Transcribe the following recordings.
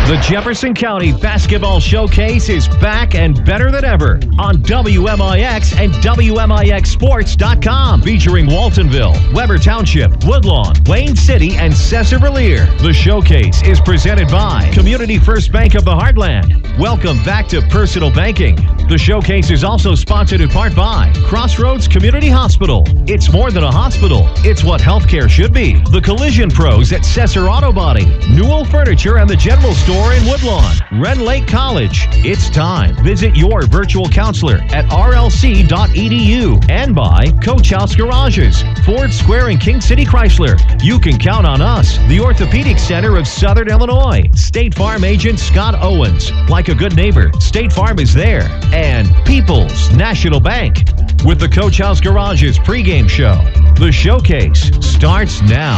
The Jefferson County Basketball Showcase is back and better than ever on WMIX and WMIXSports.com, featuring Waltonville, Weber Township, Woodlawn, Wayne City, and Cesar-Valier. The showcase is presented by Community First Bank of the Heartland. Welcome back to personal banking. The showcase is also sponsored in part by Crossroads Community Hospital. It's more than a hospital. It's what healthcare should be. The Collision Pros at Cesar Auto Body, Newell Furniture and the General Store in Woodlawn, Ren Lake College. It's time. Visit your virtual counselor at rlc.edu. And by Coach House Garages, Ford Square and King City Chrysler. You can count on us, the Orthopedic Center of Southern Illinois. State Farm agent Scott Owens. Like a good neighbor, State Farm is there. And People's National Bank. With the Coach House Garages pregame show, the showcase starts now.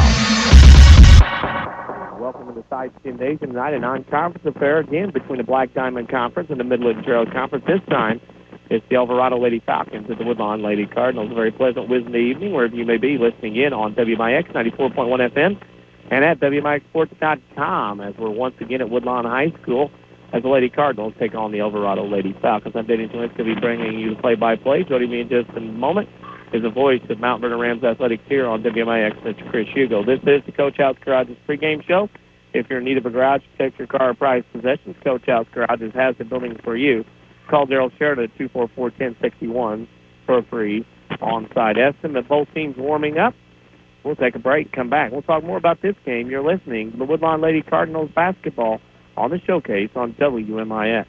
Welcome to the Side Gymnasium tonight, a non-conference affair again between the Black Diamond Conference and the Midland Trail Conference. This time, it's the Alvarado Lady Falcons and the Woodlawn Lady Cardinals. A very pleasant Wednesday evening, wherever you may be listening in on WMIX 94.1 FM and at WMIXSports.com, as we're once again at Woodlawn High School as the Lady Cardinals take on the Alvarado Lady Falcons. I'm Danny Jones, going to be bringing you the play-by-play. Joining me in just a moment is the voice of Mount Vernon Rams Athletics here on WMIX. Mr. Chris Hugo. This is the Coach House Garages pregame show. If you're in need of a garage, protect your car or prized possessions, Coach House Garages has the building for you. Call Daryl Sheridan at 244-1061 for a free on-site estimate. Both teams warming up. We'll take a break, come back. We'll talk more about this game. You're listening to the Woodlawn Lady Cardinals basketball on the showcase on WMIX.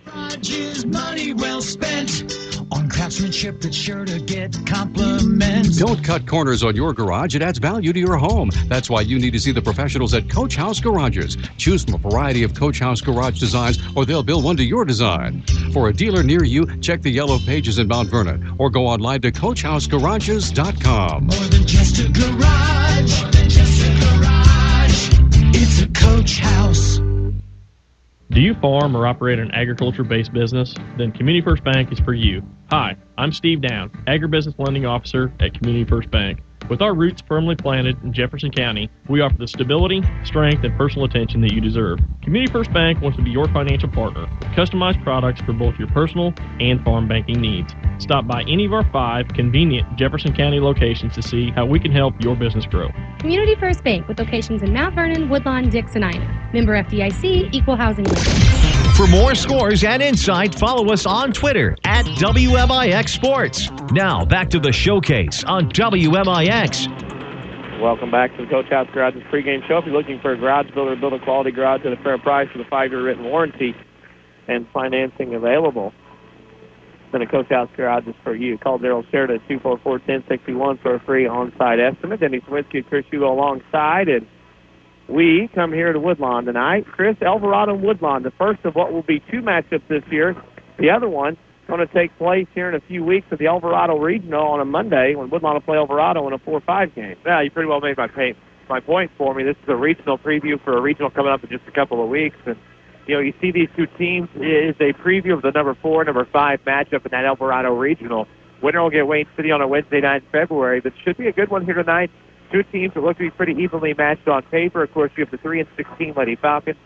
Garage's money well spent on craftsmanship that's sure to get compliments. Don't cut corners on your garage. It adds value to your home. That's why you need to see the professionals at Coach House Garages. Choose from a variety of Coach House Garage designs, or they'll build one to your design. For a dealer near you, check the yellow pages in Mount Vernon, or go online to CoachHouseGarages.com. More than just a garage. More than just a garage. It's a Coach House. Do you farm or operate an agriculture-based business? Then Community First Bank is for you. Hi, I'm Steve Down, Agribusiness Lending Officer at Community First Bank. With our roots firmly planted in Jefferson County, we offer the stability, strength, and personal attention that you deserve. Community First Bank wants to be your financial partner with customized products for both your personal and farm banking needs. Stop by any of our 5 convenient Jefferson County locations to see how we can help your business grow. Community First Bank with locations in Mount Vernon, Woodlawn, Dix, and Ina. Member FDIC, Equal Housing Lender. For more scores and insight, follow us on Twitter at WMIX Sports. Now, back to the showcase on WMIX. Welcome back to the Coach House Garages pregame show. If you're looking for a garage builder, build a quality garage at a fair price with a 5-year written warranty and financing available, then a Coach House Garage is for you. Call Daryl Sheridan at 244-1061 for a free on-site estimate. Denny Swinsky and Chris Hugo alongside, and we come here to Woodlawn tonight. Chris, Alvarado and Woodlawn, the first of what will be 2 matchups this year. The other one going to take place here in a few weeks at the Alvarado Regional on a Monday when Woodlawn will play Alvarado in a 4-5 game. Yeah, you pretty well made my point for me. This is a regional preview for a regional coming up in just a couple of weeks. And, you see these 2 teams. It's a preview of the number 4, number 5 matchup in that Alvarado Regional. Winner will get Wayne City on a Wednesday night in February, but should be a good one here tonight. 2 teams that look to be pretty evenly matched on paper. Of course, you have the 3-16 Lady Falcons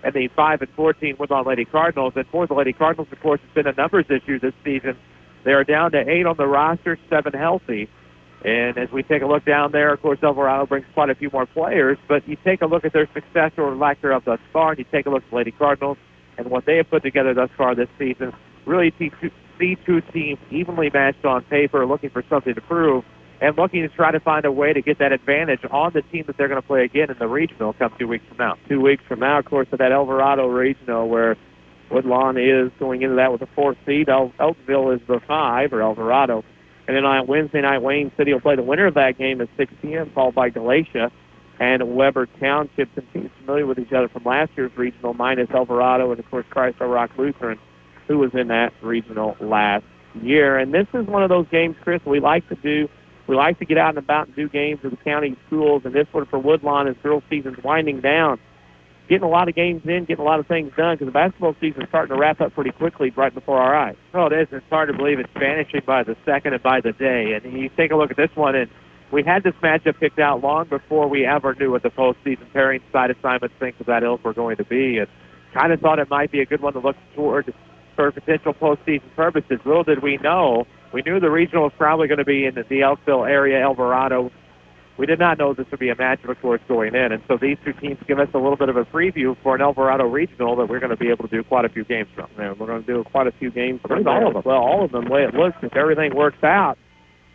and the 5-14 Woodlawn Lady Cardinals. And for the Lady Cardinals, of course, it's been a numbers issue this season. They are down to 8 on the roster, 7 healthy. And as we take a look down there, of course, Alvarado brings quite a few more players. But you take a look at their success or lack thereof thus far, and you take a look at the Lady Cardinals and what they have put together thus far this season. Really see 2 teams evenly matched on paper, looking for something to prove, and looking to try to find a way to get that advantage on the team that they're going to play again in the regional come 2 weeks from now. 2 weeks from now, of course, at that Alvarado Regional where Woodlawn is going into that with the 4th seed. Elkville is the 5, or Alvarado. And then on Wednesday night, Wayne City will play the winner of that game at 6 p.m., followed by Galatia and Weber Township, some teams familiar with each other from last year's regional, minus Alvarado and, of course, Chrysler Rock Lutheran, who was in that regional last year. And this is one of those games, Chris, we like to do. We like to get out and about and do games with the county schools, and this one for Woodlawn as girls' season's winding down. Getting a lot of games in, getting a lot of things done, because the basketball season is starting to wrap up pretty quickly right before our eyes. Oh, it is. It's hard to believe it's vanishing by the second and by the day. And you take a look at this one, and we had this matchup picked out long before we ever knew what the postseason pairing side assignments things of that ilk were going to be, and kind of thought it might be a good one to look toward for potential postseason purposes. Little did we know, we knew the regional was probably going to be in the Elkville area, El Dorado. We did not know this would be a matchup, of course, going in, and so these two teams give us a little bit of a preview for an El Dorado regional that we're going to be able to do quite a few games from. Yeah, we're going to do quite a few games from all of them. Well, all of them, the way it looks, if everything works out,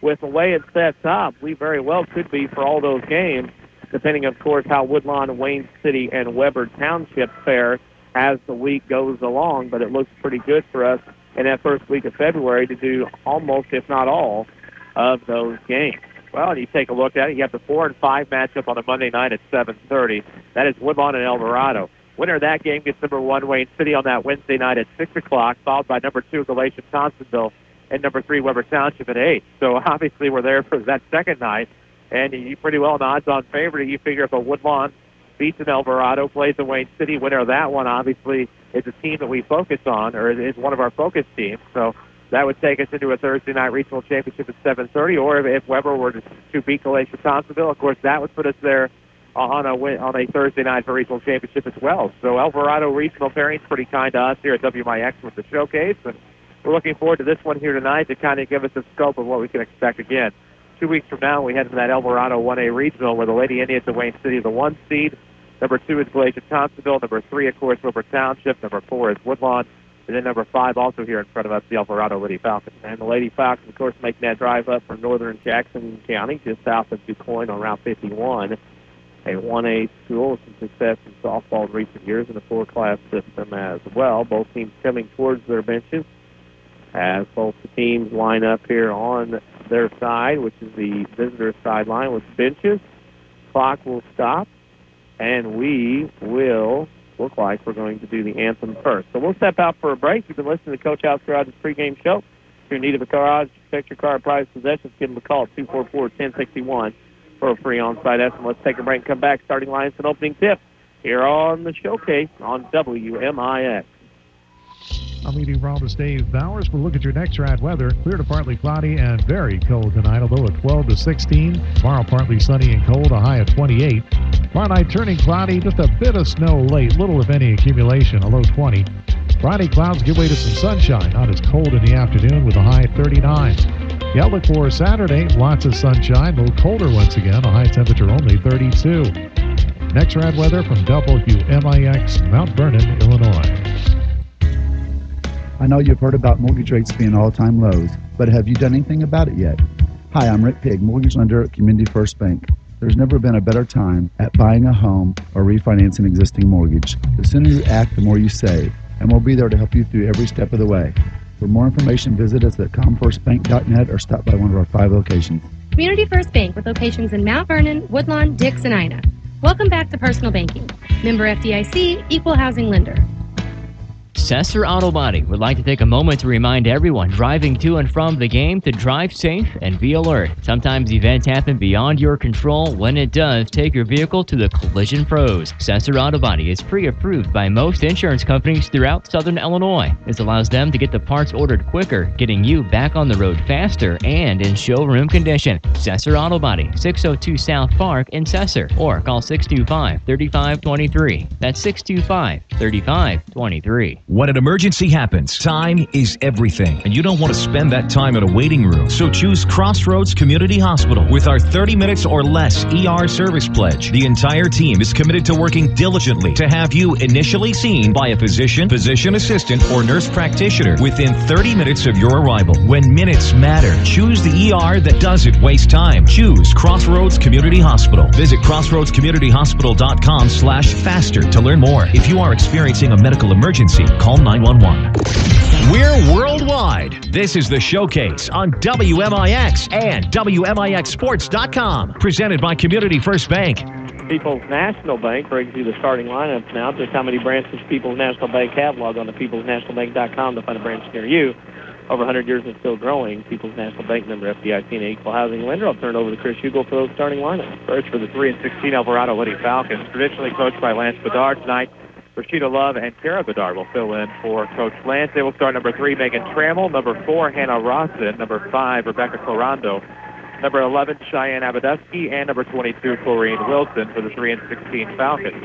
with the way it sets up, we very well could be for all those games, depending, of course, how Woodlawn, Wayne City, and Weber Township fare as the week goes along. But it looks pretty good for us in that first week of February to do almost, if not all, of those games. Well, and you take a look at it, you have the 4 and 5 matchup on a Monday night at 7:30. That is Woodlawn and El Dorado. Winner of that game gets number 1 Wayne City on that Wednesday night at 6 o'clock, followed by number 2 Galatia Thompsonville and number 3 Weber Township at 8. So obviously we're there for that second night, and you pretty well an odds-on favorite. You figure if a Woodlawn beats an El Dorado, plays a Wayne City, winner of that one obviously is a team that we focus on, or is one of our focus teams. So that would take us into a Thursday night regional championship at 7:30, or if Weber were to beat Galatia Thompsonville, of course that would put us there on a Thursday night for regional championship as well. So El Dorado regional pairing's pretty kind to us here at WMIX with the showcase, and we're looking forward to this one here tonight to kind of give us a scope of what we can expect again. 2 weeks from now, we head into that El Dorado 1A regional where the Lady Indians of Wayne City are the 1 seed. Number 2 is Galatia Thompsonville. Number 3, of course, Weber Township. Number 4 is Woodlawn. And then number 5 also here in front of us, the El Dorado Lady Falcons. And the Lady Falcons, of course, making that drive up from northern Jackson County, just south of DuQuoin on Route 51. A 1A school with some success in softball in recent years in the 4-class system as well. Both teams coming towards their benches as both the teams line up here on their side, which is the visitor sideline with benches. Clock will stop, and we will look like we're going to do the anthem first. So we'll step out for a break. You've been listening to Coach House Garage's pregame show. If you're in need of a garage, protect your car or prized possessions, give them a call at 244-1061 for a free on-site estimate. Let's take a break and come back. Starting lines and opening tip here on the showcase on WMIX. I'm meteorologist Dave Bowers. We'll look at your next rad weather. Clear to partly cloudy and very cold tonight, although at 12 to 16. Tomorrow partly sunny and cold, a high of 28. Tomorrow night turning cloudy, just a bit of snow late, little if any accumulation, a low 20. Friday clouds give way to some sunshine, not as cold in the afternoon with a high 39. The outlook for Saturday, lots of sunshine, a little colder once again, a high temperature only 32. Next rad weather from WMIX, Mount Vernon, Illinois. I know you've heard about mortgage rates being all-time lows, but have you done anything about it yet? Hi, I'm Rick Pigg, mortgage lender at Community First Bank. There's never been a better time at buying a home or refinancing an existing mortgage. The sooner you act, the more you save, and we'll be there to help you through every step of the way. For more information, visit us at comfirstbank.net or stop by one of our 5 locations. Community First Bank with locations in Mount Vernon, Woodlawn, Dix, and Ina. Welcome back to Personal Banking. Member FDIC, Equal Housing Lender. Sesser Auto Body would like to take a moment to remind everyone driving to and from the game to drive safe and be alert. Sometimes events happen beyond your control. When it does, take your vehicle to the Collision Pros. Sesser Auto Body is pre-approved by most insurance companies throughout Southern Illinois. This allows them to get the parts ordered quicker, getting you back on the road faster and in showroom condition. Sesser Auto Body, 602 South Park in Sesser, or call 625-3523. That's 625-3523. When an emergency happens, time is everything, and you don't want to spend that time in a waiting room. So choose Crossroads Community Hospital with our 30 minutes or less ER service pledge. The entire team is committed to working diligently to have you initially seen by a physician, physician assistant, or nurse practitioner within 30 minutes of your arrival. When minutes matter, choose the ER that doesn't waste time. Choose Crossroads Community Hospital. Visit crossroadscommunityhospital.com/faster to learn more. If you are experiencing a medical emergency, call 911. We're worldwide. This is the Showcase on WMIX and WMIXsports.com. Presented by Community First Bank. People's National Bank brings you the starting lineups now. Just how many branches People's National Bank have. Log on to peoplesnationalbank.com to find a branch near you. Over 100 years and still growing. People's National Bank, member FDIC, and equal housing lender. I'll turn it over to Chris Hugo for those starting lineups. First for the 3-16 El Dorado Lady Falcons, traditionally coached by Lance Bedard tonight. Rashida Love and Kara Bedard will fill in for Coach Lance. They will start number 3, Megan Trammell. Number 4, Hannah Rawson. Number 5, Rebecca Corando. number 11, Cheyenne Abadusky, and number 22, Corrine Wilson for the 3-16 Falcons.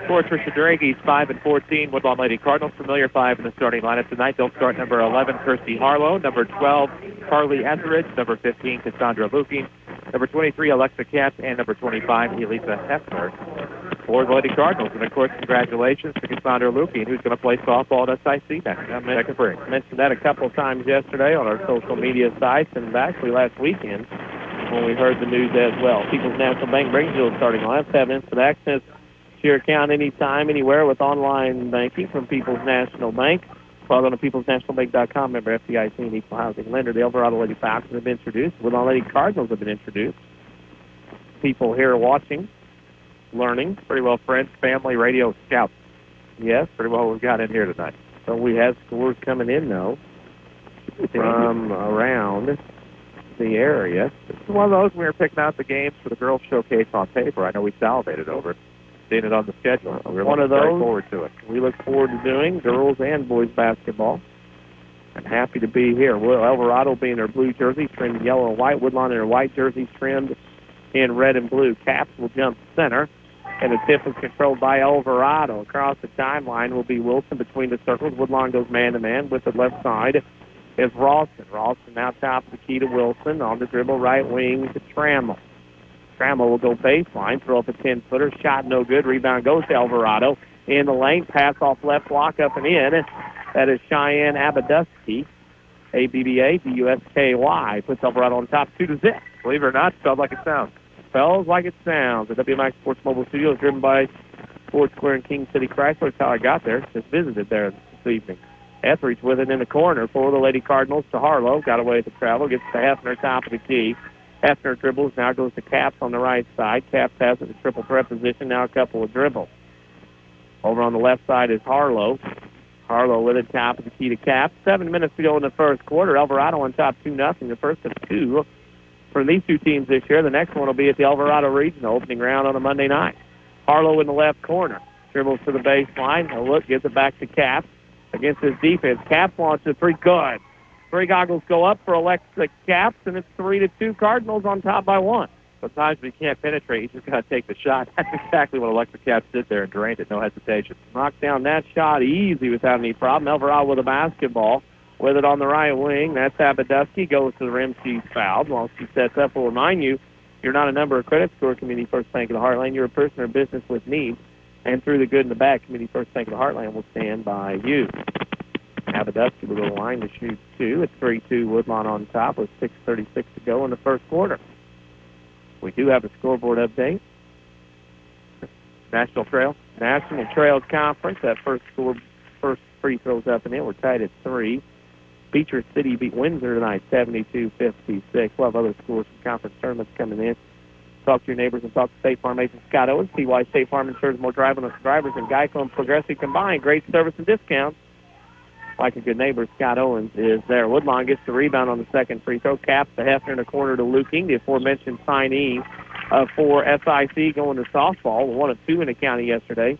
For Tricia Dragies, 5-14, Woodlawn Lady Cardinals, familiar 5 in the starting lineup tonight. They'll start number 11, Kirsty Harlow, number 12, Carly Etheridge, number 15, Cassandra Luking, number 23, Alexa Katz, and number 25, Elisa Hefner for the Lady Cardinals. And, of course, congratulations to Cassandra Luking, who's going to play softball at SIC next second break. I mentioned that a couple of times yesterday on our social media sites and actually last weekend when we heard the news as well. People's National Bank brings you a starting lineup. Have instant access to your account anytime, anywhere with online banking from People's National Bank. Log on to peoplesnationalbank.com. Member FDIC and equal housing lender. The Alvarado Lady Falcons have been introduced. Woodlawn Lady Cardinals have been introduced. People here watching, learning. Pretty well, friends, family, radio, scouts. Yes. Pretty well what we've got in here tonight. So we have scores coming in, though, from around the area. This is one of those we were picking out the games for the girls' showcase on paper. I know we salivated over it. Seeing it on the schedule. We're one of looking very those forward to it. We look forward to doing girls and boys basketball. I'm happy to be here. Well, Alvarado being their blue jerseys trimmed in yellow and white. Woodlawn in their white jerseys trimmed in red and blue. Caps will jump center, and the tip is controlled by Alvarado. Across the timeline will be Wilson between the circles. Woodlawn goes man-to-man with the left side is Ralston. Ralston now top of the key to Wilson. On the dribble, right wing to Trammell. Trammell will go baseline, throw up a 10-footer. Shot no good. Rebound goes to Alvarado. In the lane, pass off left block up and in. That is Cheyenne Abadusky. A-B-B-A-D-U-S-K-Y. Puts Alvarado on top 2-0. Believe it or not, spelled like it sounds. Spells like it sounds. The WMX Sports Mobile Studio is driven by Ford Square and King City Chrysler. That's how I got there. Just visited there this evening. Etheridge with it in the corner for the Lady Cardinals to Harlow. Got away with the travel. Gets to Hefner, top of the key. Hefner dribbles, now goes to Caps on the right side. Caps has it in triple threat position, now a couple of dribbles. Over on the left side is Harlow. Harlow with it, top of the key to Caps. 7 minutes to go in the first quarter. Alvarado on top 2-0. The first of two from these two teams this year. The next one will be at the Alvarado Regional opening round on a Monday night. Harlow in the left corner. Dribbles to the baseline. A look, gets it back to Caps against his defense. Caps launches it pretty good. Three goggles go up for Alexa Caps, and it's 3-2 Cardinals on top by one. Sometimes when you can't penetrate, you just got to take the shot. That's exactly what Alexa Caps did there and drained it, no hesitation. Knocked down that shot easy without any problem. Alvarado with a basketball. With it on the right wing, that's Abadusky. Goes to the rim, she's fouled. While she sets up, we'll remind you, you're not a number of credit score Community First Bank of the Heartland. You're a person or business with needs. And through the good and the bad, Community First Bank of the Heartland will stand by you. Abadusky will go line to shoot two. It's 3-2 Woodlawn on top with 6:36 to go in the first quarter. We do have a scoreboard update. National Trail Conference. That first free throws up and in. We're tied at 3. Beecher City beat Windsor tonight, 72-56. We'll have other scores from conference tournaments coming in. Talk to your neighbors and talk to State Farm agent Scott Owens. See why State Farm insures more drivers than Geico and Progressive combined. Great service and discounts. Like a good neighbor, Scott Owens is there. Woodlawn gets the rebound on the second free throw. Caps the Hefner in the corner to Luking, the aforementioned signee for SIC going to softball. 1 of 2 in the county yesterday.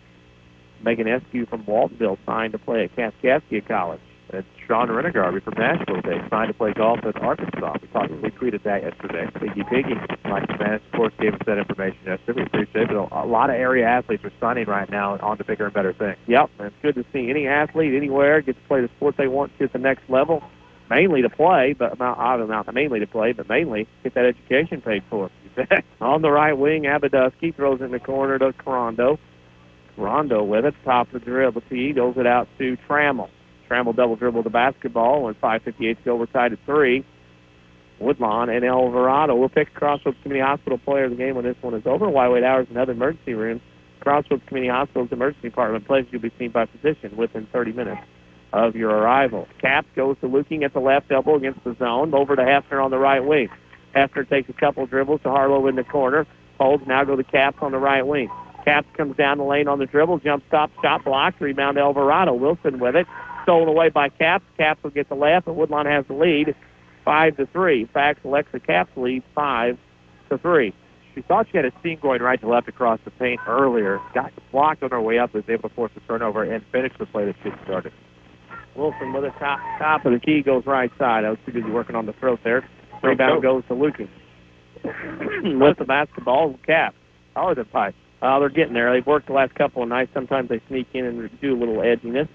Megan Eskew from Waltonville signed to play at Kaskaskia College. And Sean Renegarby from Nashville today signed to play golf at Arkansas. We tweeted that yesterday. Piggy. Like the man, of course, gave us that information yesterday. We appreciate it. A lot of area athletes are signing right now on to bigger and better things. Yep, and it's good to see any athlete anywhere get to play the sport they want to at the next level. Mainly to play, but not mainly to play, but mainly get that education paid for. On the right wing, Abadusky throws in the corner to Rondo. Rondo with it, top of the dribble. He goes it out to Trammell. Trammell double dribble the basketball, and 5:58 to go. We're tied at 3. Woodlawn and Alvarado will pick Crossroads Community Hospital player of the game when this one is over. Wide wait hours and other emergency rooms. Crossroads Community Hospital's emergency department pledges you'll be seen by physician within 30 minutes of your arrival. Caps goes to Luking at the left elbow against the zone. Over to Hefner on the right wing. Hefner takes a couple dribbles to Harlow in the corner. Holds, now go to Caps on the right wing. Caps comes down the lane on the dribble. Jump stop, shot blocked. Rebound to Alvarado. Wilson with it. Stolen away by Caps. Caps will get the left, and Woodlawn has the lead, 5-3. In fact, Alexa Caps leads 5-3. She thought she had a seam going right to left across the paint earlier. Got blocked on her way up, was able to force a turnover and finish the play that she started. Wilson with a top of the key goes right side. I was too busy working on the throat there. Rebound goes to Luking. with the basketball. Cap. Oh, the pipe. They're getting there. They've worked the last couple of nights. Sometimes they sneak in and do a little edginess.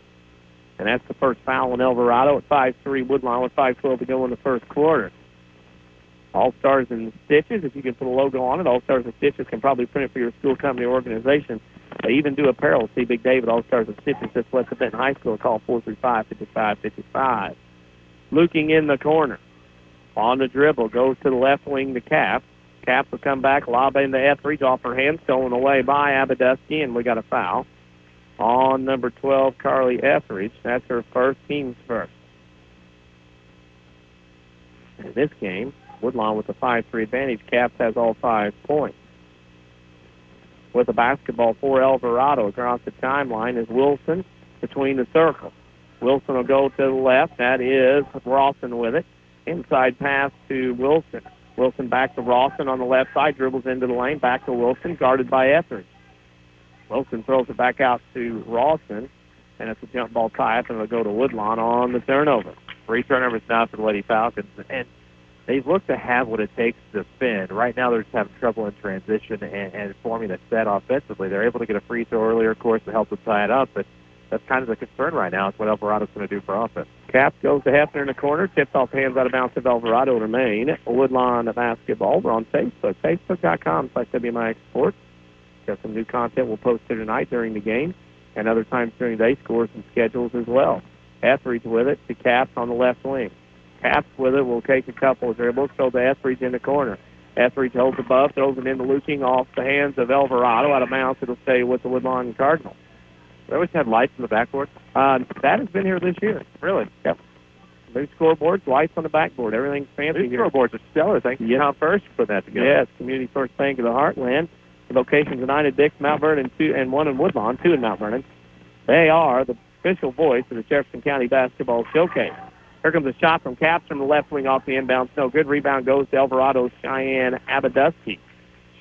And that's the first foul on Alvarado at 5-3 Woodlawn with 5:12 to go in the first quarter. All-Stars and Stitches, if you can put a logo on it, All-Stars and Stitches can probably print it for your school, company, or organization. They even do apparel. See Big David, All-Stars and Stitches, just West of Benton High School. Call 435-5555. Luking in the corner. On the dribble, goes to the left wing to Cap. Cap will come back, lob into Etheridge, off her hand, stolen away by Abaduski, and we got a foul on number 12, Carly Etheridge. That's her first, team's first. In this game, Woodlawn with the 5-3 advantage. Caps has all 5 points. With the basketball for Alvarado across the timeline is Wilson between the circles. Wilson will go to the left. That is Rawson with it. Inside pass to Wilson. Wilson back to Rawson on the left side, dribbles into the lane, back to Wilson, guarded by Etheridge. Wilson throws it back out to Rawson, and it's a jump ball tie-up, and it'll go to Woodlawn on the turnover. 3 turnovers now for the Lady Falcons, and they've looked to have what it takes to defend. Right now they're just having trouble in transition and forming a set offensively. They're able to get a free throw earlier, of course, to help them tie it up, but that's kind of the concern right now. It's what Alvarado's going to do for offense. Cap goes to Hefner in the corner, tips off hands out of bounds of Alvarado to remain. Woodlawn basketball. We're on Facebook, facebook.com/WMIX Sports. Got some new content we'll post here tonight during the game and other times during the day, scores and schedules as well. Etheridge with it to Caps on the left wing. Caps with it will take a couple of dribbles, throw to Etheridge in the corner. Etheridge holds above, throws it into Luking off the hands of Alvarado. Out of bounds, it'll stay with the Woodlawn Cardinals. They always had lights in the backboard? That has been here this year. Really? Yep. New scoreboards, lights on the backboard. Everything's fancy here. Scoreboards are stellar. Thank you, Tom First, for putting that together. Yes, Community First Bank of the Heartland. The locations in Ina, Dix, Mount Vernon, 2 and 1 in Woodlawn, 2 in Mount Vernon. They are the official voice of the Jefferson County Basketball Showcase. Here comes a shot from Caps from the left wing off the inbound. No good. Rebound goes to Alvarado's Cheyenne Abaduski.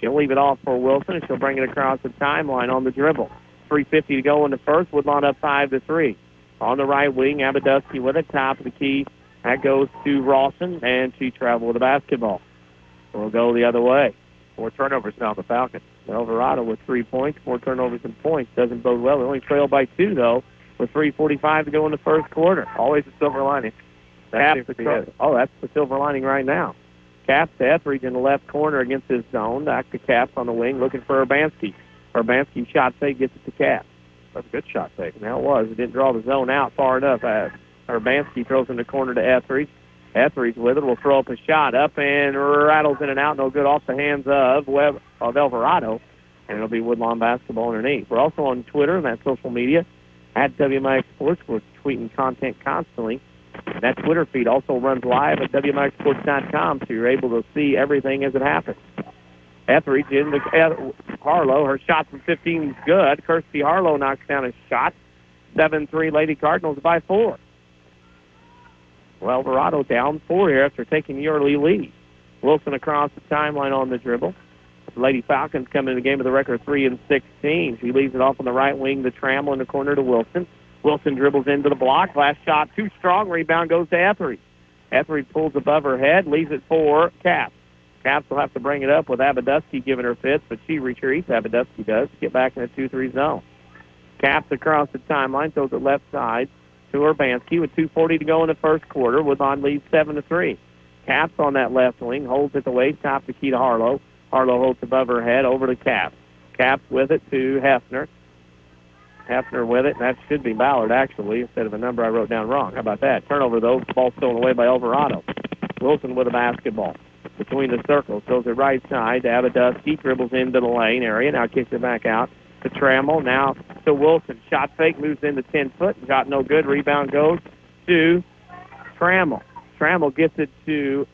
She'll leave it off for Wilson, and she'll bring it across the timeline on the dribble. 3:50 to go in the first. Woodlawn up 5-3. On the right wing, Abaduski with it, top of the key. That goes to Rawson, and she traveled with the basketball. We'll go the other way. 4 turnovers now for the Falcons. Alvarado with 3 points, 4 turnovers and points. Doesn't bode well. They only trail by 2, though, with 3:45 to go in the first quarter. Always a silver lining. That's the silver lining right now. Caps to Etheridge in the left corner against his zone. Back to Caps on the wing, looking for Urbanski. Urbanski shot fake, gets it to Caps. That's a good shot fake. Now it was. It didn't draw the zone out far enough. Urbanski throws in the corner to Etheridge. Etheridge with it will throw up a shot up and rattles in and out. No good, off the hands of Alvarado. And it'll be Woodlawn basketball underneath. We're also on Twitter and that social media at WMIX Sports. We're tweeting content constantly. That Twitter feed also runs live at WMIXsports.com, so you're able to see everything as it happens. Etheridge in the Harlow. Her shot from 15 is good. Kirsty Harlow knocks down a shot. 7-3 Lady Cardinals by 4. Well, Alvarado down 4 here after taking the early lead. Wilson across the timeline on the dribble. The Lady Falcons come in the game with a record 3-16. She leaves it off on the right wing to Trammell in the corner to Wilson. Wilson dribbles into the block. Last shot too strong. Rebound goes to Etheridge. Etheridge pulls above her head, leaves it for Caps. Caps will have to bring it up with Abaduski giving her fits, but she retreats. Abaduski does to get back in the 2-3 zone. Caps across the timeline, throws it left side to Urbanski with 2:40 to go in the first quarter. Woodlawn leads 7-3. Caps on that left wing, holds at the waist, top the key to Harlow. Harlow holds above her head, over to Caps. Caps with it to Hefner. Hefner with it, and that should be Ballard, actually, instead of a number I wrote down wrong. How about that? Turnover, though. Ball stolen away by Alvarado. Wilson with a basketball. Between the circles, goes to right side to Abaduski, dribbles into the lane area, now kicks it back out to Trammell, now to Wilson. Shot fake, moves into 10-foot, got no good. Rebound goes to Trammell. Trammell gets it to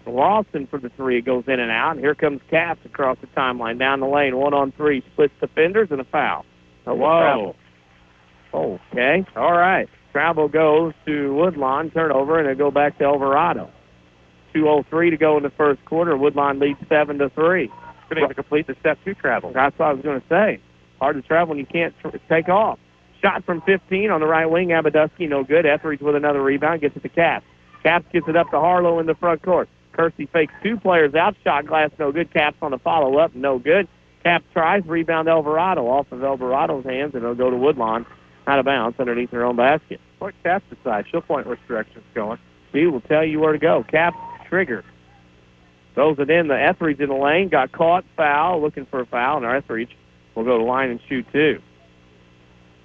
Lawson for the 3. It goes in and out, and here comes Caps across the timeline, down the lane, 1-on-3, splits defenders, and a foul. Whoa. Okay, all right. Travel goes to Woodlawn, turnover, and it'll go back to Alvarado. 2:03 to go in the first quarter. Woodlawn leads 7-3. Going to complete the step 2 travel. That's what I was going to say. Hard to travel when you can't take off. Shot from 15 on the right wing. Abaduski, no good. Etheridge with another rebound, gets it to Caps. Caps gets it up to Harlow in the front court. Kersey fakes two players out. Shot glass, no good. Caps on the follow-up, no good. Caps tries. Rebound Alvarado off of Alvarado's hands, and it'll go to Woodlawn out of bounds underneath their own basket. What Caps decide? She'll point which direction's going. She will tell you where to go. Caps trigger. Throws it in. The Etheridge in the lane. Got caught. Foul. Looking for a foul. And our Etheridge will go to line and shoot two.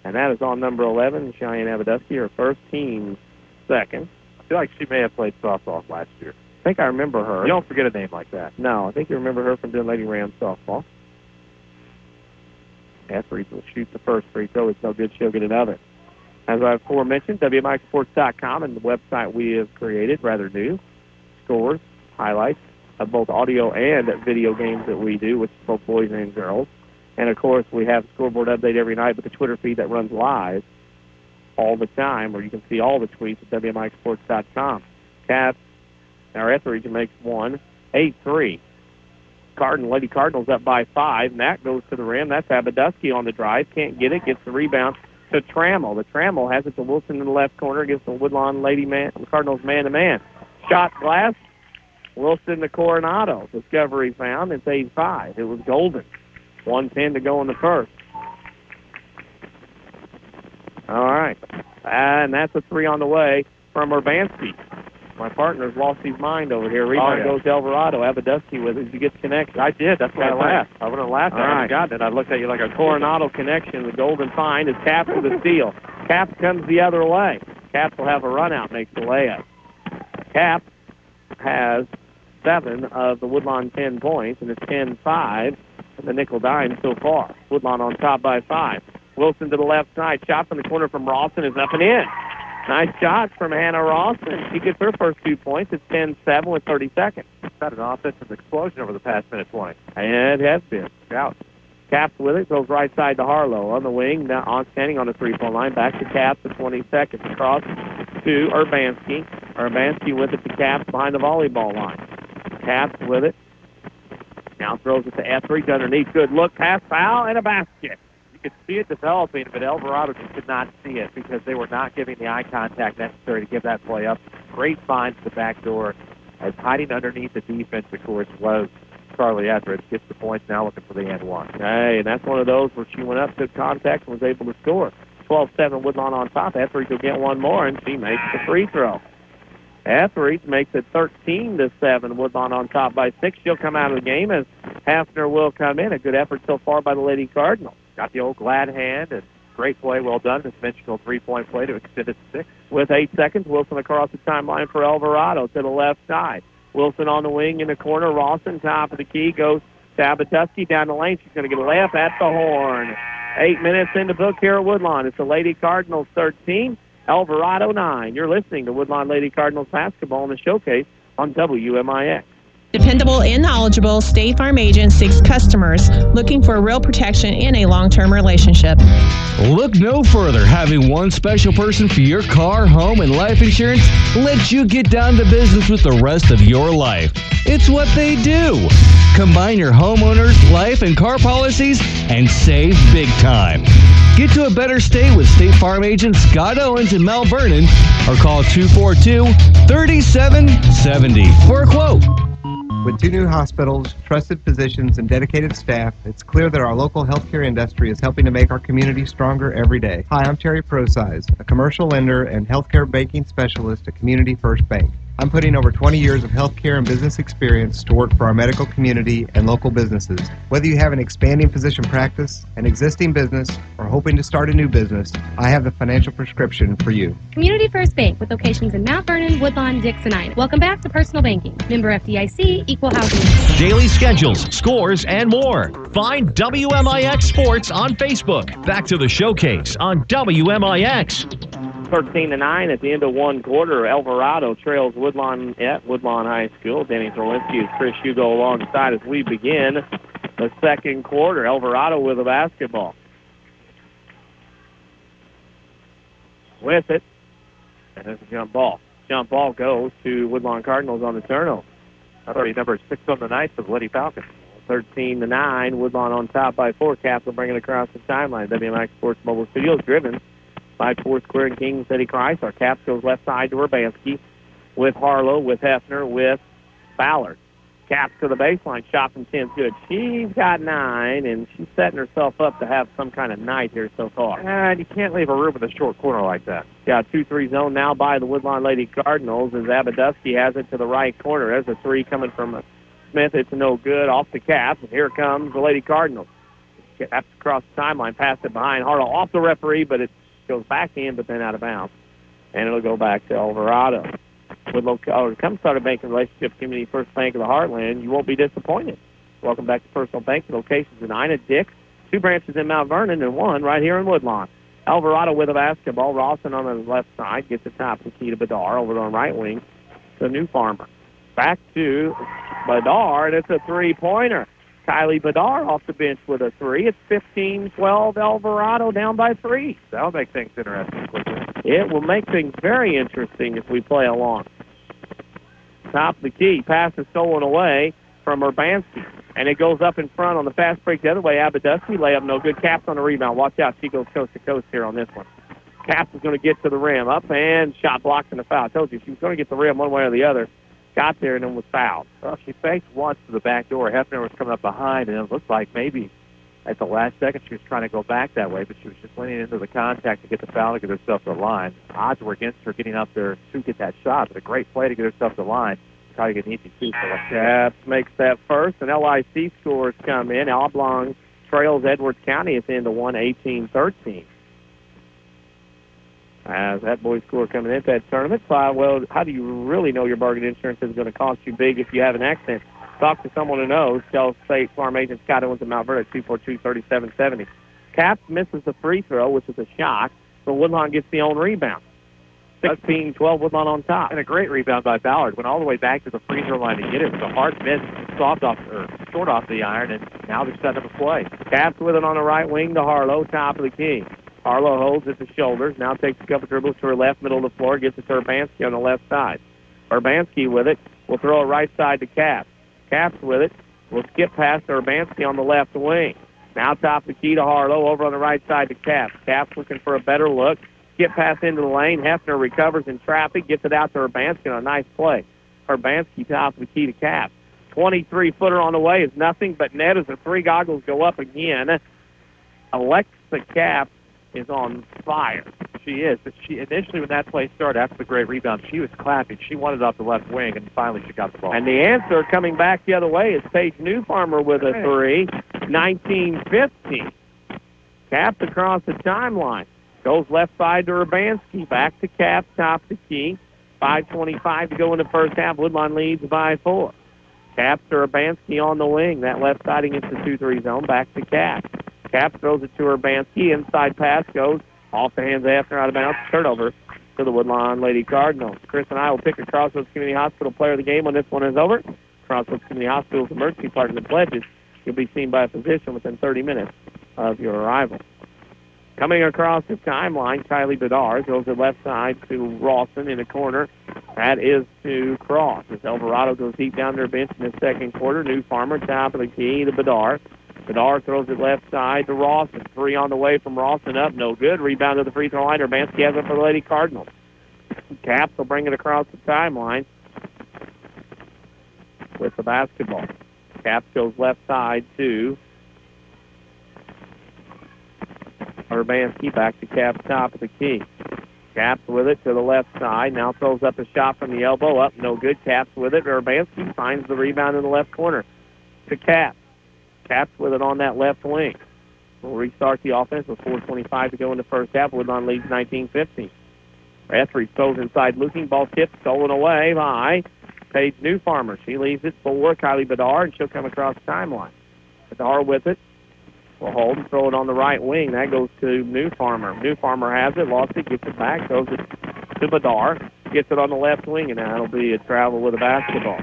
And that is on number 11, Cheyenne Abaduski, her first, team second. I feel like she may have played softball last year. I think I remember her. You don't forget a name like that. No, I think you remember her from doing Lady Rams softball. Etheridge will shoot the first free throw. It's no good. She'll get another. As I've aforementioned, WMISports.com and the website we have created, rather new. Scores, highlights of both audio and video games that we do with both boys and girls. And, of course, we have a scoreboard update every night with the Twitter feed that runs live all the time, where you can see all the tweets at WMISports.com. Caps, our Etheridge makes one, 8-3. Lady Cardinals up by 5, and that goes to the rim. That's Abaduski on the drive. Can't get it. Gets the rebound to Trammell. The Trammell has it to Wilson in the left corner against the Woodlawn Cardinals man-to-man. Shot glass. Wilson to Coronado. Discovery found. It's 8-5. It was Golden. 1:10 to go in the first. All right. And that's a 3 on the way from Urbanski. My partner's lost his mind over here. Rebound goes to Alvarado. Abaduski with it. He gets connected. I did. That's why I laughed. I wouldn't have laughed. I hadn't gotten it. I looked at you like a Coronado connection. The Golden find is Caps with a steal. Caps comes the other way. Caps will have a run out, makes the layup. Caps has 7 of the Woodlawn 10 points, and it's 10-5 in the nickel dime so far. Woodlawn on top by 5. Wilson to the left side. Shot from the corner from Rawson is up and in. Nice shot from Hannah Rawson. She gets her first 2 points. It's 10-7 with 30 seconds. It's had an offensive explosion over the past minute 20. And it has been. Out. Caps with it. Goes right side to Harlow. On the wing, now standing on the three-point line. Back to Caps at 20 seconds. Across to Urbanski. Urbanski with it to Caps behind the volleyball line. Caps with it. Now throws it to Etheridge underneath. Good look. Pass, foul, and a basket. You could see it developing, but Alvarado just could not see it because they were not giving the eye contact necessary to give that play up. Great find to the back door. As hiding underneath the defense, of course, was Carly Etheridge. Gets the points, now looking for the and one. Hey, and that's one of those where she went up, took contact, and was able to score. 12-7 Woodlawn on top. Etheridge will get one more, and she makes the free throw. Etheridge makes it 13-7. Woodlawn on top by 6. She'll come out of the game as Hafner will come in. A good effort so far by the Lady Cardinals. Got the old glad hand, and great play, well done. This dimensional three-point play to extend it to 6. With 8 seconds, Wilson across the timeline for Alvarado to the left side. Wilson on the wing in the corner. Rawson, top of the key, goes to Abaduski down the lane. She's going to get a layup at the horn. 8 minutes in the book here at Woodlawn. It's the Lady Cardinals 13, Alvarado 9. You're listening to Woodlawn Lady Cardinals basketball in the showcase on WMIX. Dependable and knowledgeable State Farm agent seeks customers looking for real protection in a long-term relationship. Look no further. Having one special person for your car, home, and life insurance lets you get down to business with the rest of your life. It's what they do. Combine your homeowners, life, and car policies and save big time. Get to a better state with State Farm agent Scott Owens in Mount Vernon or call 242-3770 for a quote. With 2 new hospitals, trusted physicians, and dedicated staff, it's clear that our local healthcare industry is helping to make our community stronger every day. Hi, I'm Terry Prosize, a commercial lender and healthcare banking specialist at Community First Bank. I'm putting over 20 years of healthcare and business experience to work for our medical community and local businesses. Whether you have an expanding physician practice, an existing business, or hoping to start a new business, I have the financial prescription for you. Community First Bank with locations in Mount Vernon, Woodlawn, Dix, and Ina. Welcome back to Personal Banking. Member FDIC, Equal Housing. Daily schedules, scores, and more. Find WMIX Sports on Facebook. Back to the showcase on WMIX. 13-9 at the end of one quarter. Alvarado trails Woodlawn at Woodlawn High School. Danny Zerlinski and Chris Hugo alongside as we begin the second quarter. Alvarado with the basketball. With it. And there's a jump ball. Jump ball goes to Woodlawn Cardinals on the turnover. That'll be number 6 on the night for the Lady Falcons. 13-9. Woodlawn on top by 4. Caps will bring it across the timeline. WMIX Sports Mobile Studios driven by Foursquare and King City Christ. Our Caps goes left side to Urbanski with Harlow, with Hefner, with Ballard. Caps to the baseline. Shot from 10's good. She's got 9, and she's setting herself up to have some kind of night here so far. And you can't leave a room in the short corner like that. Got 2-3 zone now by the Woodlawn Lady Cardinals as Abadusky has it to the right corner. There's a 3 coming from Smith. It's no good. Off the Caps, and here comes the Lady Cardinals. Caps across the timeline, passed it behind Harlow off the referee, but it goes back in, but then out of bounds. And it'll go back to Alvarado. Come start a banking relationship, Community First Bank of the Heartland. You won't be disappointed. Welcome back to Personal Banking. Locations in Ina, Dix, 2 branches in Mount Vernon, and 1 right here in Woodlawn. Alvarado with a basketball. Rawson on the left side gets the top of the key to Bedard over on the right wing to New Farmer. Back to Bedard, and it's a 3-pointer. Kylie Bedard off the bench with a 3. It's 15-12. Alvarado down by 3. That'll make things interesting quickly. It will make things very interesting if we play along. Top of the key. Pass is stolen away from Urbanski. And it goes up in front on the fast break the other way. Abadusky layup no good. Caps on the rebound. Watch out. She goes coast to coast here on this one. Caps is going to get to the rim. Up and shot blocked in the foul. I told you she was going to get the rim one way or the other. Got there and then was fouled. Well, she faked once to the back door. Hefner was coming up behind, and it looked like maybe at the last second she was trying to go back that way, but she was just leaning into the contact to get the foul to get herself to the line. Odds were against her getting up there to get that shot, but a great play to get herself to the line. Try to get an easy two. Caps makes that first, and LIC scores come in. Oblong trails Edwards County. It's into 1-18-13. As that boy score coming into that tournament. Well, how do you really know your bargain insurance is going to cost you big if you have an accident? Talk to someone who knows. Tell State Farm Agent Scott Owens of Mount Vernon at 242-3770. Caps misses the free throw, which is a shock, but Woodlawn gets the own rebound. 16-12, Woodlawn on top. And a great rebound by Ballard. Went all the way back to the free throw line to get it. It was a hard miss, short off the iron, and now they're setting up a play. Caps with it on the right wing to Harlow, top of the key. Harlow holds at the shoulders, now takes a couple dribbles to her left, middle of the floor, gets it to Urbanski on the left side. Urbanski with it, will throw it right side to Caps. Caps with it, will skip past Urbanski on the left wing. Now top of the key to Harlow, over on the right side to Caps. Caps looking for a better look. Skip pass into the lane. Hefner recovers in traffic, gets it out to Urbanski on a nice play. Urbanski top of the key to Caps. 23-footer on the way is nothing but net as the 3 goggles go up again. Alexa Caps is on fire. She is, but she initially when that play started after the great rebound, she was clapping. She wanted it off the left wing, and finally she got the ball. And the answer coming back the other way is Paige Newfarmer with a 3, 19-15. Caps across the timeline. Goes left side to Urbanski. Back to Caps, top of the key. 5:25 to go in the first half. Woodlawn leads by 4. Caps to Urbanski on the wing. That left side against the 2-3 zone. Back to Caps. Caps throws it to Urbanski. Inside pass goes off the hands of Hefner, out of bounds. Turnover to the Woodlawn Lady Cardinals. Chris and I will pick a Crossroads Community Hospital player of the game when this one is over. Crossroads Community Hospital's emergency partner pledges. You'll be seen by a physician within 30 minutes of your arrival. Coming across the timeline, Kylie Bedard goes to the left side to Rawson in the corner. That is to Cross. As Alvarado goes deep down their bench in the second quarter. New Farmer, top of the key to Bedard. Bedard throws it left side to Rawson. 3 on the way from Rawson up. No good. Rebound to the free throw line. Urbanski has it for the Lady Cardinals. Caps will bring it across the timeline with the basketball. Caps goes left side to Urbanski, back to Caps, top of the key. Caps with it to the left side. Now throws up a shot from the elbow. Up, no good. Caps with it. Urbanski finds the rebound in the left corner to Caps. Caps with it on that left wing. We'll restart the offense with 4:25 to go in the first half. Woodlawn leads 19-15. Etheridge throws inside looking. Ball tipped, stolen away by Paige Newfarmer. She leaves it for Kylie Bedard, and she'll come across the timeline. Bedard with it. Will hold and throw it on the right wing. That goes to Newfarmer. Newfarmer has it, lost it, gets it back, throws it to Bedard, gets it on the left wing, and that'll be a travel with a basketball.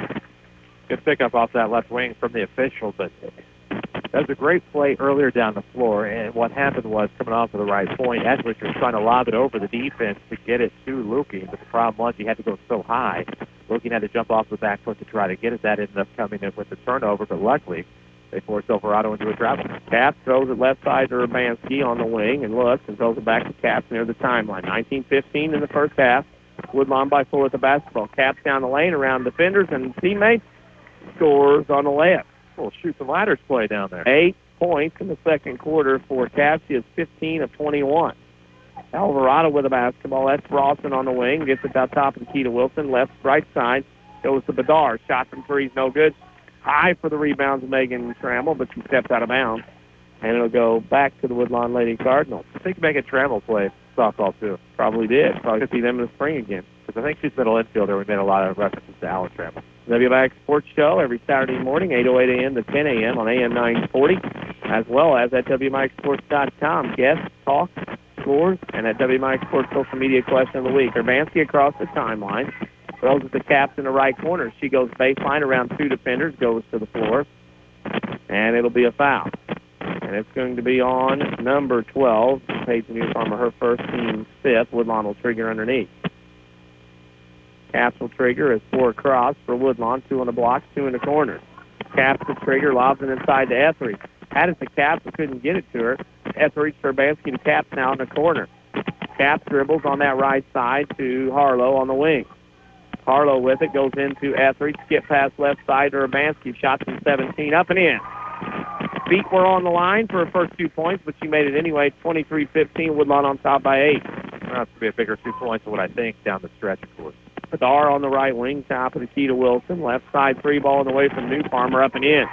Good pickup off that left wing from the official, but that was a great play earlier down the floor, and what happened was, coming off of the right point, Edwards was trying to lob it over the defense to get it to Lukey, but the problem was he had to go so high. Lukey had to jump off the backfoot to try to get it. That ended up coming in with the turnover, but luckily they forced Alvarado into a travel. Caps throws it left side to Urbanski on the wing and looks and throws it back to Caps near the timeline. 19-15 in the first half. Woodlawn by 4 with the basketball. Caps down the lane around defenders and teammates. scores on the layup. Well, shoot some ladders play down there. 8 points in the second quarter for Caps. She is 15 of 21. Alvarado with the basketball. That's Rawson on the wing. Gets it out top of the key to Wilson. Left, right side. Goes to Bedard. Shot from three is no good. High for the rebounds, Megan Trammell, but she steps out of bounds. And it'll go back to the Woodlawn Lady Cardinals. I think Megan Trammell played softball, too. Probably did. Probably could see them in the spring again. Because I think she's middle infielder. We made a lot of references to Alan Trammell. WMAX Sports Show every Saturday morning, 8:08 a.m. to 10 a.m. on AM 940, as well as at WMAXSports.com. Guests, talk, scores, and at WMAX Sports social media question of the week. Urbanski across the timeline. Throws at the Caps in the right corner. She goes baseline around two defenders, goes to the floor, and it'll be a foul. And it's going to be on number 12, Paige Newfarmer, her first, team fifth. Woodlawn will trigger underneath. Caps will trigger as 4 across for Woodlawn, 2 on the blocks, 2 in the corners. Caps will trigger, lobs it inside to Etheridge. Had it to Caps, but couldn't get it to her. Etheridge to Urbanski to Caps now in the corner. Caps dribbles on that right side to Harlow on the wing. Harlow with it, goes into Etheridge, skip pass left side to Urbanski. Shot from 17, up and in. Feet were on the line for her first 2 points, but she made it anyway. 23-15, Woodlawn on top by 8. That's to be a bigger 2 points than what I think down the stretch, of course. Bedard on the right wing, top of the key to Wilson. Left side three ball on the way from Newfarmer, up and in.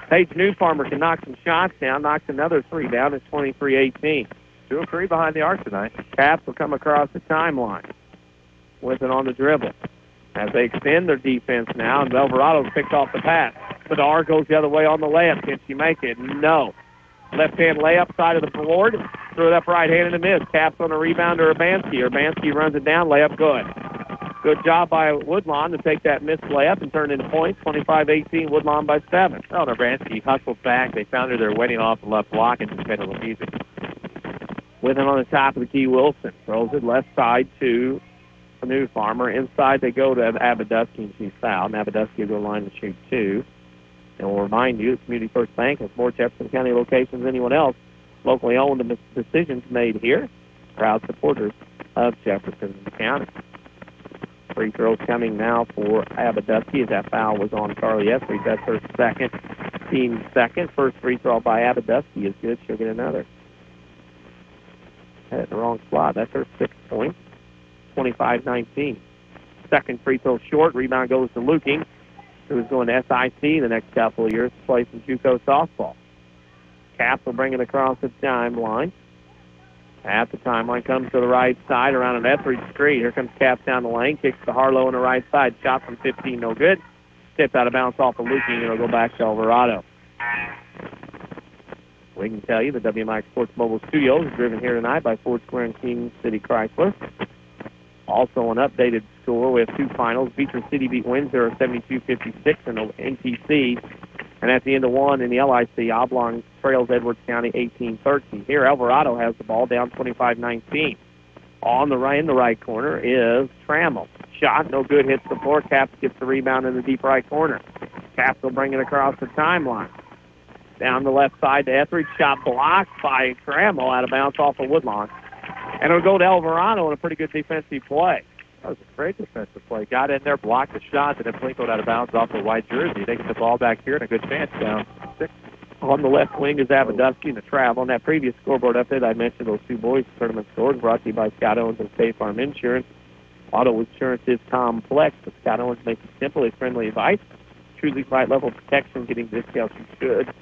Paige Newfarmer can knock some shots down, knocks another 3 down. It's 23-18. 2 of 3 behind the arc tonight. Caps will come across the timeline with it on the dribble. As they extend their defense now, and Alvarado's picked off the pass. Bedard goes the other way on the layup. Can she make it? No. Left-hand layup, side of the board. Threw it up right-handed and miss. Caps on a rebound to Urbanski. Urbanski runs it down, layup good. Good job by Woodlawn to take that missed layup and turn it into points. 25-18, Woodlawn by 7. Oh, Urbanski hustled back. They found her there waiting off the left block and just made it look easy. With it on the top of the key, Wilson throws it left side to Newfarmer. Inside they go to Abaduski, and she's fouled. And Abaduski will go line to shoot 2. And we'll remind you, Community First Bank has more Jefferson County locations than anyone else. Locally owned and decisions made here. Proud supporters of Jefferson County. Free throws coming now for Abaduski as that foul was on Carly Etheridge. That's her second, team second. First free throw by Abaduski is good. She'll get another. Had it in the wrong spot. That's her 6 point. 25-19. Second free throw short. Rebound goes to Luking, who's going to SIC the next couple of years to play some JUCO softball. Caps will bring it across the timeline. At the timeline, comes to the right side around an Etheridge screen. Here comes Caps down the lane, kicks to Harlow on the right side. Shot from 15, no good. Tipped out of bounds off of Luking, and it'll go back to Alvarado. We can tell you the WMI Sports Mobile Studios is driven here tonight by Ford Square and King City Chrysler. Also an updated score. We have 2 finals. Beecher City beat Windsor 72-56 in the NTC. And at the end of 1 in the LIC, Oblong trails Edwards County 18-13. Here, Alvarado has the ball down 25-19. On the right, in the right corner is Trammell. Shot, no good, hits the floor. Caps gets the rebound in the deep right corner. Caps will bring it across the timeline. Down the left side to Etheridge. Shot blocked by Trammell out of bounds off of Woodlawn. And it'll go to Alvarado in a pretty good defensive play. That was a great defensive play. Got in there, blocked the shot, and then Flinkoed out of bounds off the white jersey. They get the ball back here and a good chance down 6. On the left wing is Abaduski in the travel. On that previous scoreboard update, I mentioned those 2 boys tournament scores brought to you by Scott Owens and State Farm Insurance. Auto insurance is complex, but Scott Owens makes it simple with friendly advice. Truly right level protection, getting discounts you should.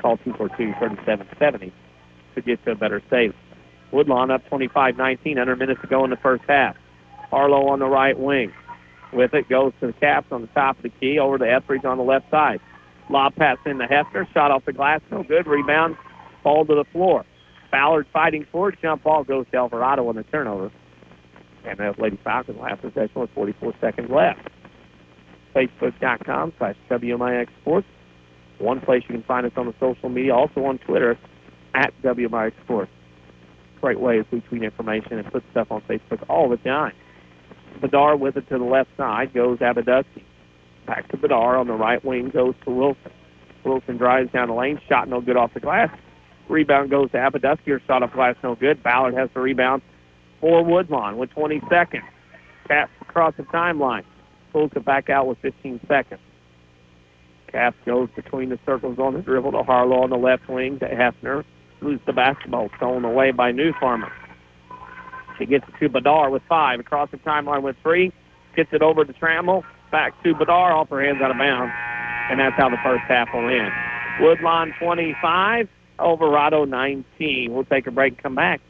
Call 242-3770 to get to a better savings. Woodlawn up 25-19, under a minute to go in the first half. Harlow on the right wing. With it, goes to the Caps on the top of the key, over to Etheridge on the left side. Lob pass in to Hefner, shot off the glass, no good. Rebound, fall to the floor. Ballard fighting for it, jump ball goes to Alvarado on the turnover. And the Lady Falcons last possession with 44 seconds left. Facebook.com/WMIX Sports. One place you can find us on the social media, also on Twitter at WMIX Sports. Great ways we tweet information and put stuff on Facebook all the time. Bedard with it to the left side goes Abaduski. Back to Bedard on the right wing goes to Wilson. Wilson drives down the lane, shot no good off the glass. Rebound goes to Abaduski, or shot off glass no good. Ballard has the rebound for Woodlawn with 20 seconds. Caps across the timeline. Pulls it back out with 15 seconds. Cass goes between the circles on the dribble to Harlow on the left wing to Hefner. Loses the basketball, stolen away by New Farmer. She gets it to Bedard with 5. Across the timeline with 3. Gets it over to Trammell. Back to Bedard. Off her hands out of bounds. And that's how the first half will end. Woodlawn 25, Alvarado 19. We'll take a break and come back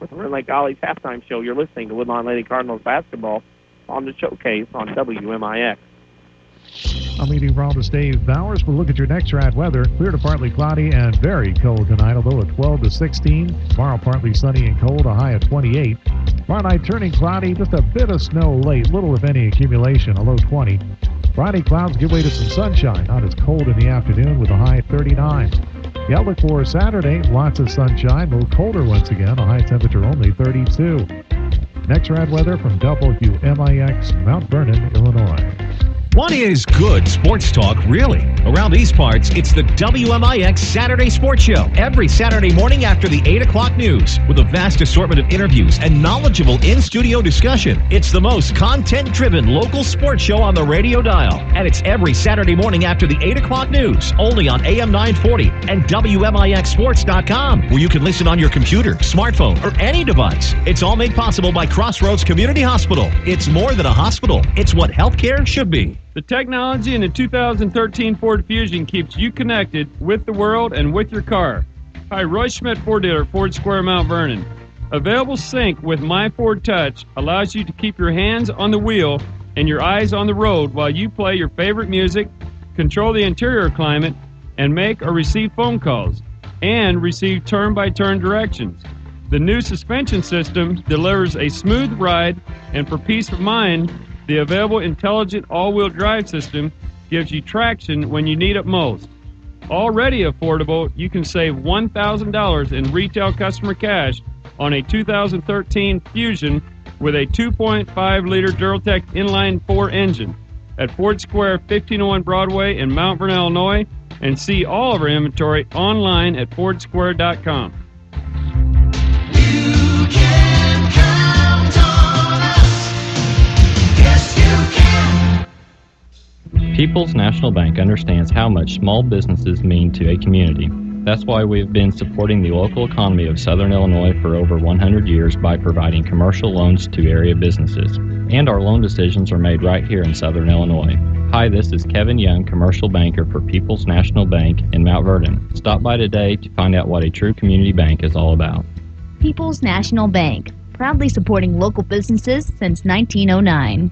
with the Rend Lake College halftime show. You're listening to Woodlawn Lady Cardinals basketball on the Showcase on WMIX. I'm meteorologist Dave Bowers. We'll look at your next rad weather. Clear to partly cloudy and very cold tonight, although at 12 to 16. Tomorrow partly sunny and cold, a high of 28. Tomorrow night turning cloudy, just a bit of snow late, little if any accumulation, a low 20. Friday clouds give way to some sunshine, not as cold in the afternoon with a high of 39. The outlook for Saturday, lots of sunshine, a little colder once again, a high temperature only 32. Next rad weather from WMIX, Mount Vernon, Illinois. What is good sports talk, really? Around these parts, it's the WMIX Saturday Sports Show. Every Saturday morning after the 8 o'clock news. With a vast assortment of interviews and knowledgeable in-studio discussion. It's the most content-driven local sports show on the radio dial. And it's every Saturday morning after the 8 o'clock news. Only on AM 940 and WMIXSports.com. Where you can listen on your computer, smartphone, or any device. It's all made possible by Crossroads Community Hospital. It's more than a hospital. It's what healthcare should be. The technology in the 2013 Ford Fusion keeps you connected with the world and with your car. Hi, Roy Schmidt Ford Dealer, Ford Square, Mount Vernon. Available sync with My Ford Touch allows you to keep your hands on the wheel and your eyes on the road while you play your favorite music, control the interior climate, and make or receive phone calls, and receive turn-by-turn directions. The new suspension system delivers a smooth ride, and for peace of mind, the available intelligent all-wheel drive system gives you traction when you need it most. Already affordable, you can save $1,000 in retail customer cash on a 2013 Fusion with a 2.5-liter Duraltech inline-4 engine at Ford Square, 1501 Broadway in Mount Vernon, Illinois, and see all of our inventory online at fordsquare.com. People's National Bank understands how much small businesses mean to a community. That's why we've been supporting the local economy of Southern Illinois for over 100 years by providing commercial loans to area businesses. And our loan decisions are made right here in Southern Illinois. Hi, this is Kevin Young, commercial banker for People's National Bank in Mount Vernon. Stop by today to find out what a true community bank is all about. People's National Bank, proudly supporting local businesses since 1909.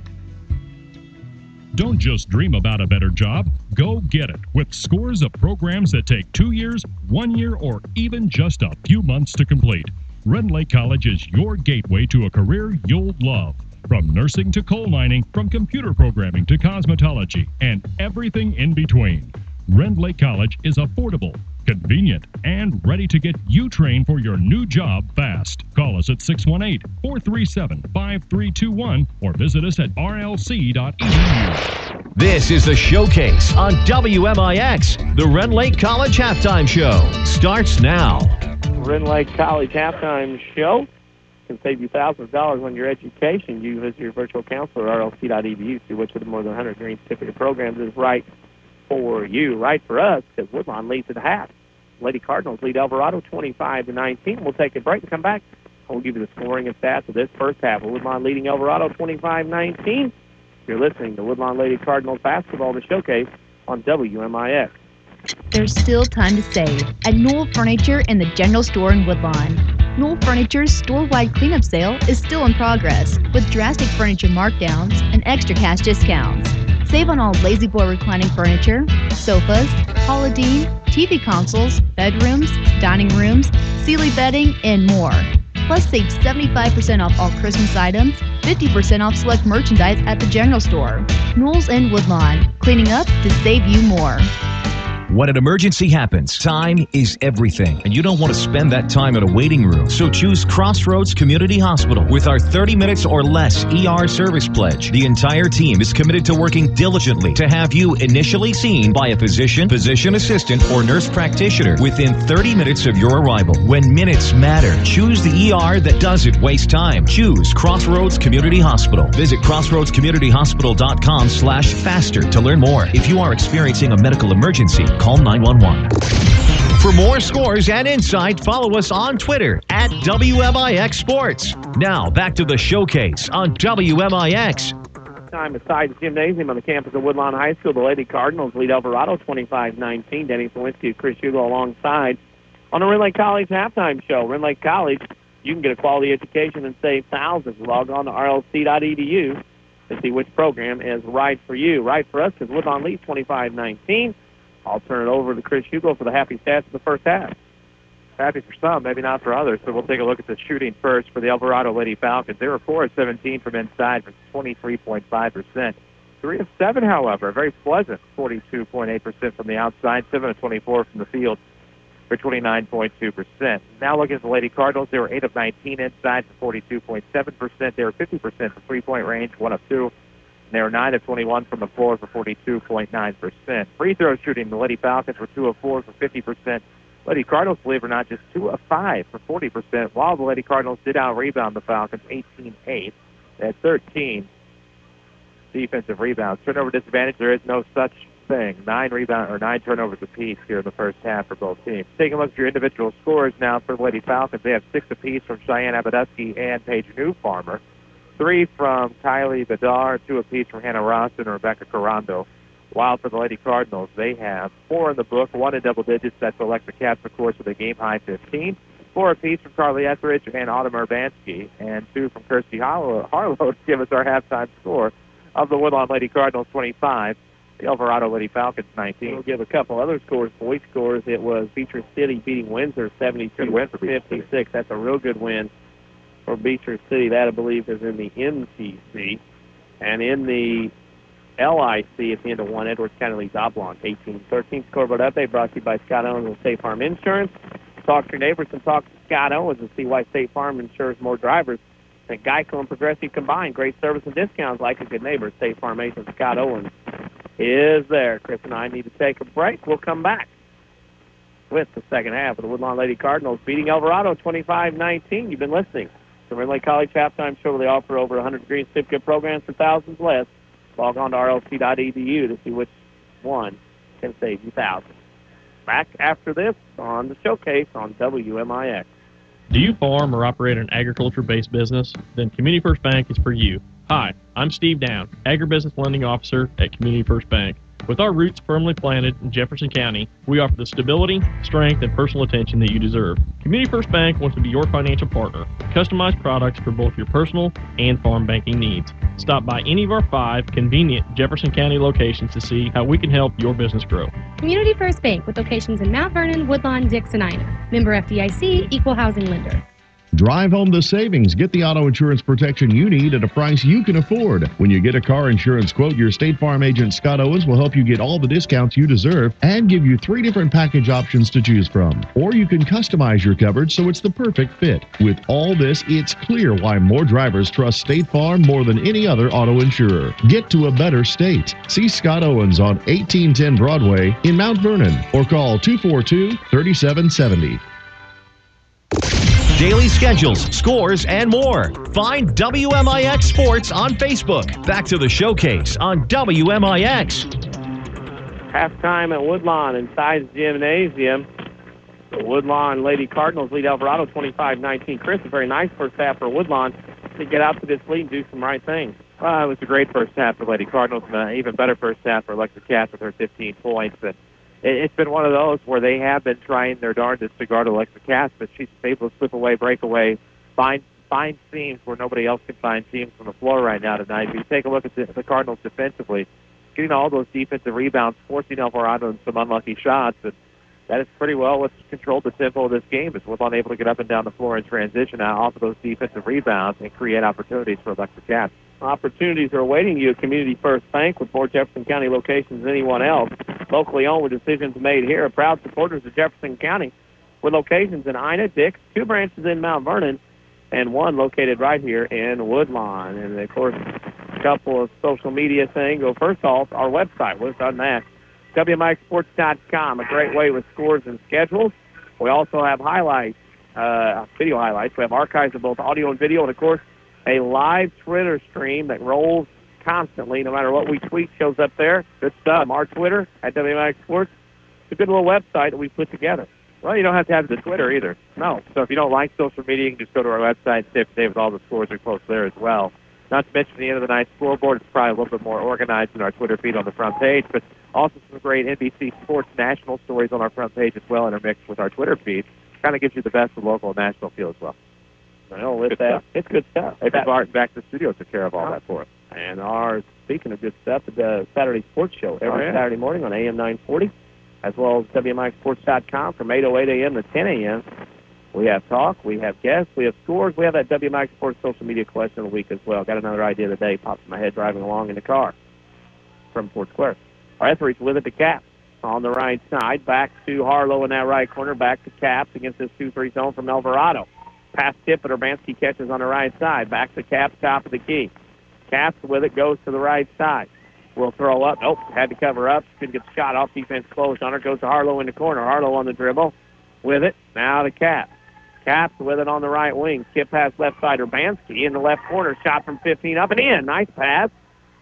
Don't just dream about a better job, go get it with scores of programs that take 2 years, 1 year, or even just a few months to complete. Rend Lake College is your gateway to a career you'll love. From nursing to coal mining, from computer programming to cosmetology, and everything in between. Rend Lake College is affordable, convenient, and ready to get you trained for your new job fast. Call us at 618-437-5321 or visit us at rlc.edu. This is the Showcase on WMIX. The Rend Lake College Halftime Show starts now. Rend Lake College Halftime Show can save you thousands of dollars on your education. You visit your virtual counselor at rlc.edu, see which of the more than 100 green certificate programs is right for you, right for us, because Woodlawn leads at the half. Lady Cardinals lead Alvarado 25-19. We'll take a break and come back. We'll give you the scoring and stats of this first half. Woodlawn leading Alvarado 25-19. You're listening to Woodlawn Lady Cardinals basketball, the Showcase on WMIX. There's still time to save at Newell Furniture in the General Store in Woodlawn. Newell Furniture's store-wide cleanup sale is still in progress with drastic furniture markdowns and extra cash discounts. Save on all Lazy Boy reclining furniture, sofas, Holodean, TV consoles, bedrooms, dining rooms, Sealy bedding, and more. Plus, save 75% off all Christmas items, 50% off select merchandise at the General Store. Newell's in Woodlawn, cleaning up to save you more. When an emergency happens, time is everything, and you don't want to spend that time in a waiting room. So choose Crossroads Community Hospital. With our 30 minutes or less ER service pledge, the entire team is committed to working diligently to have you initially seen by a physician, physician assistant, or nurse practitioner within 30 minutes of your arrival. When minutes matter, choose the ER that doesn't waste time. Choose Crossroads Community Hospital. Visit crossroadscommunityhospital.com/faster to learn more. If you are experiencing a medical emergency, call 911. For more scores and insight, follow us on Twitter at WMIX Sports. Now, back to the showcase on WMIX. Time beside the gymnasium on the campus of Woodlawn High School. The Lady Cardinals lead Alvarado 25-19. Denny Sawinski and Chris Hugo alongside on the Rend Lake College halftime show. Rend Lake College, you can get a quality education and save thousands. Log on to rlc.edu to see which program is right for you. Right for us because Woodlawn leads 25-19. I'll turn it over to Chris Hugo for the happy stats of the first half. Happy for some, maybe not for others. So we'll take a look at the shooting first for the Alvarado Lady Falcons. They were 4 of 17 from inside for 23.5%. 3 of 7, however, very pleasant 42.8% from the outside, 7 of 24 from the field for 29.2%. Now looking at the Lady Cardinals, they were 8 of 19 inside for 42.7%. They were 50% for three-point range, 1 of 2. And they were 9 of 21 from the floor for 42.9%. Free throw shooting, the Lady Falcons were 2 of 4 for 50%. Lady Cardinals, believe it or not, just 2 of 5 for 40%, while the Lady Cardinals did out-rebound the Falcons 18-8. They had 13 defensive rebounds. Turnover disadvantage, there is no such thing. 9 turnovers apiece here in the first half for both teams. Taking a look at your individual scores now for the Lady Falcons. They have 6 apiece from Cheyenne Abaduski and Paige Newfarmer. 3 from Kylie Bedard, 2 apiece from Hannah Ross and Rebecca Carando. While for the Lady Cardinals, they have 4 in the book, 1 in double digits. That's Alexa Katz, of course, with a game-high 15. 4 apiece from Carly Etheridge and Autumn Urbanski, and 2 from Kirsty Harlow to give us our halftime score of the Woodlawn Lady Cardinals 25, the Alvarado Lady Falcons 19. We'll give a couple other scores, boys scores. It was Beecher City beating Windsor 72-56. That's a real good win for Beecher City. That, I believe, is in the MTC. And in the LIC at the end of 1, Edwards County leads Oblong 18-13. Scoreboard update brought to you by Scott Owens and State Farm Insurance. Talk to your neighbors and talk to Scott Owens and see why State Farm insures more drivers than Geico and Progressive combined. Great service and discounts like a good neighbor. State Farm agent Scott Owens is there. Chris and I need to take a break. We'll come back with the second half of the Woodlawn Lady Cardinals beating Alvarado 25-19. You've been listening to the Rend Lake College halftime show where they offer over 100 degree certificate programs for thousands less. Log on to rlc.edu to see which one can save you thousands. Back after this on the showcase on WMIX. Do you farm or operate an agriculture-based business? Then Community First Bank is for you. Hi, I'm Steve Down, Agribusiness Lending Officer at Community First Bank. With our roots firmly planted in Jefferson County, we offer the stability, strength, and personal attention that you deserve. Community First Bank wants to be your financial partner. Customized products for both your personal and farm banking needs. Stop by any of our 5 convenient Jefferson County locations to see how we can help your business grow. Community First Bank with locations in Mount Vernon, Woodlawn, Dix, and Ina. Member FDIC, Equal Housing Lender. Drive home the savings. Get the auto insurance protection you need at a price you can afford. When you get a car insurance quote, your State Farm agent Scott Owens will help you get all the discounts you deserve and give you 3 different package options to choose from. Or you can customize your coverage so it's the perfect fit. With all this, it's clear why more drivers trust State Farm more than any other auto insurer. Get to a better state. See Scott Owens on 1810 Broadway in Mount Vernon or call 242-3770. Daily schedules, scores, and more. Find WMIX Sports on Facebook. Back to the showcase on WMIX. Halftime at Woodlawn inside the gymnasium. The Woodlawn Lady Cardinals lead Alvarado 25-19. Chris, a very nice first half for Woodlawn to get out to this lead and do some right things. It was a great first half for Lady Cardinals and an even better first half for Alexa Katz with her 15 points. And it's been one of those where they have been trying their darndest to guard Alexa Katz, but she's able to slip away, break away, find seams where nobody else can find seams from the floor right now tonight. If you take a look at the Cardinals defensively, getting all those defensive rebounds, forcing Alvarado in some unlucky shots, and that is pretty well what's controlled the tempo of this game. Is Woodlawn able to get up and down the floor in transition now off of those defensive rebounds and create opportunities for Alexa Katz. Opportunities are awaiting you at Community First Bank with more Jefferson County locations than anyone else. Locally owned with decisions made here. Proud supporters of Jefferson County with locations in Ina, Dix, 2 branches in Mount Vernon, and 1 located right here in Woodlawn. And, of course, a couple of social media things. Well, first off, our website. What's on that? WMIXsports.com, a great way with scores and schedules. We also have highlights, video highlights. We have archives of both audio and video, and, of course, a live Twitter stream that rolls constantly. No matter what we tweet, shows up there. Good stuff. Our Twitter at WMIX Sports. It's a good little website that we put together. Well, you don't have to have the Twitter either. No. So if you don't like social media, you can just go to our website and stay up to date with all the scores we post there as well. Not to mention the end of the night scoreboard. It's probably a little bit more organized than our Twitter feed on the front page, but also some great NBC Sports national stories on our front page as well, intermixed with our Twitter feed. Kind of gives you the best of local and national feel as well. Well, with that, it's good stuff. Hey, Barton back to the studio took care of all that for us. And speaking of good stuff, the Saturday Sports Show every Saturday morning on AM 940, as well as WMIXsports.com from 8:08 a.m. to 10 a.m. We have talk, we have guests, we have scores, we have that WMIX Sports social media question of the week as well. Got another idea today, pops in my head driving along in the car from Fort Square. Our Etheridge with it to Caps on the right side, back to Harlow in that right corner, back to Caps against this 2-3 zone from Alvarado. Pass tip, but Urbanski catches on the right side. Back to Caps, top of the key. Caps with it, goes to the right side. Will throw up. Nope, had to cover up. Couldn't get the shot off. Defense closed on her. Goes to Harlow in the corner. Harlow on the dribble. With it. Now to Caps. Caps with it on the right wing. Skip pass left side. Urbanski in the left corner. Shot from 15 up and in. Nice pass.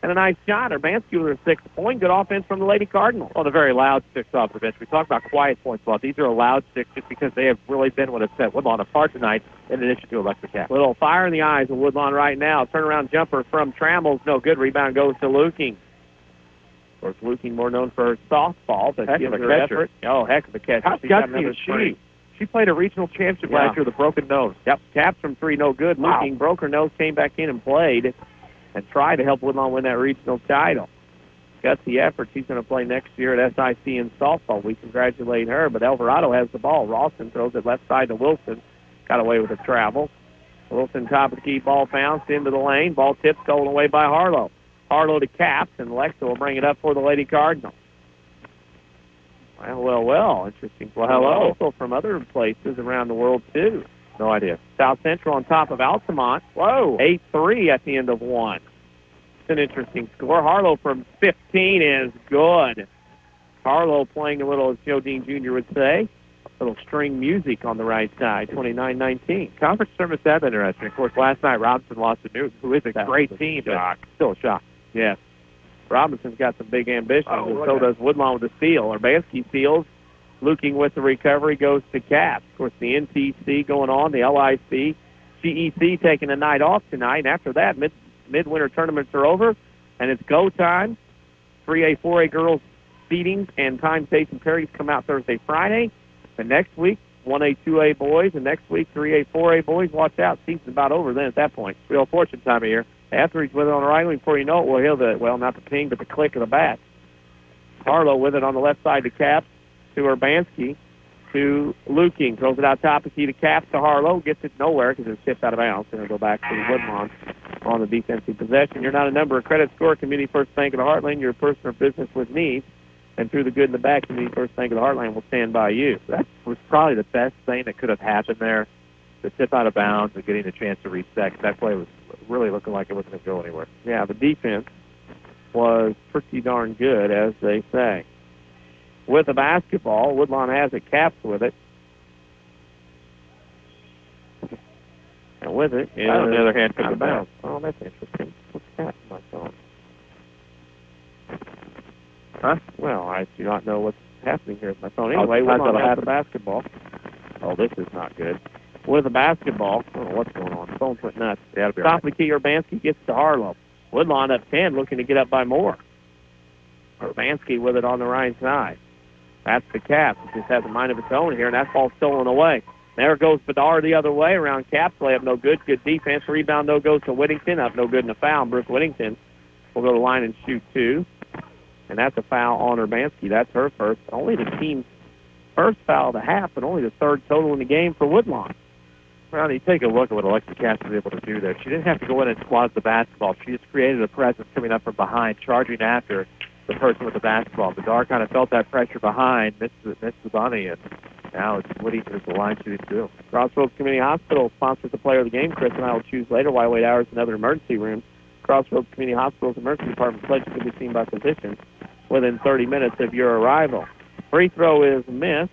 And a nice shot. Urbanski with her 6th point. Good offense from the Lady Cardinals. Well, the very loud 6 off the bench. We talk about quiet points. Well, these are a loud 6 just because they have really been what has set Woodlawn apart tonight in addition to Electric Cat. Little fire in the eyes of Woodlawn right now. Turnaround jumper from Trammell's. No good. Rebound goes to Luking. Of course, Luking more known for her softball, but gives her effort. Oh, heck of a catch. How gutsy is she? She played a regional championship last year with a broken nose. Yep. Caps from 3, no good. Wow. Luking broke her nose, came back in and played and tried to help Woodlawn win that regional title. Gutsy effort. She's going to play next year at SIC in softball. We congratulate her, but Alvarado has the ball. Ralston throws it left side to Wilson. Got away with the travel. Wilson top of the key, ball bounced into the lane. Ball tipped, stolen away by Harlow. Harlow to Caps, and Lexa will bring it up for the Lady Cardinals. Well, interesting. Well, hello. Also from other places around the world, too. No idea. South Central on top of Altamont. Whoa. 8-3 at the end of 1. It's an interesting score. Harlow from 15 is good. Harlow playing a little, as Joe Dean Jr. would say, a little string music on the right side, 29-19. Conference tournament's that interesting. Of course, last night Robinson lost to Newton, who is a great team, but still a shock. Yes. Robinson's got some big ambitions, and so does Woodlawn with the steal. Urbanski steals. Luking with the recovery goes to Caps. Of course, the NTC going on, the LIC, GEC taking a night off tonight. And after that, midwinter tournaments are over, and it's go time. 3A, 4A girls seedings and time, dates, and parties come out Thursday, Friday. And next week, 1A, 2A boys, and next week, 3A, 4A boys. Watch out. Season's about over then at that point. Real fortune time of year. Etheridge with it on the right wing. Before you know it, we'll hear the, well, not the ping, but the click of the bat. Harlow with it on the left side to Caps, to Urbanski, to Luking. Throws it out top of key to Caps to Harlow. Gets it nowhere because it's tipped out of bounds. And it'll go back to Woodlawn on the defensive possession. You're not a number of credit score. Community First Bank of the Heartland. You're a person or business with needs. And through the good and the bad, Community First Bank of the Heartland will stand by you. That was probably the best thing that could have happened there. The tip out of bounds and getting a chance to reset. That play was really looking like it wasn't going to go anywhere. Yeah, the defense was pretty darn good, as they say. With the basketball, Woodlawn has it. Caps with it. And with it, on the other hand, took the bounce. Oh, that's interesting. What's that in my phone? Huh? Well, I do not know what's happening here with my phone. Anyway, Woodlawn has the basketball. Oh, this is not good. With the basketball, I don't know what's going on. The phone's went nuts. Top of the key, Urbanski gets to Harlow. Woodlawn up 10, looking to get up by more. Urbanski with it on the right side. That's the Caps. It just has a mind of its own here, and that ball stolen away. There goes Bedard the other way around Caps. Layup no good. Good defense. Rebound no goes to Whittington. Up no good in a foul. Brooke Whittington will go to the line and shoot 2. And that's a foul on Urbanski. That's her first. Only the team's first foul of the half, but only the third total in the game for Woodlawn. Well, you take a look at what Alexa Cass was able to do there. She didn't have to go in and squash the basketball. She just created a presence coming up from behind, charging after, the person with the basketball. Bedard kind of felt that pressure behind, missed the bunny, and now it's Woody who's the line shooting too. Crossroads Community Hospital sponsors the player of the game. Chris and I will choose later while we wait hours in other emergency rooms. Crossroads Community Hospital's emergency department pledges to be seen by physicians within 30 minutes of your arrival. Free throw is missed,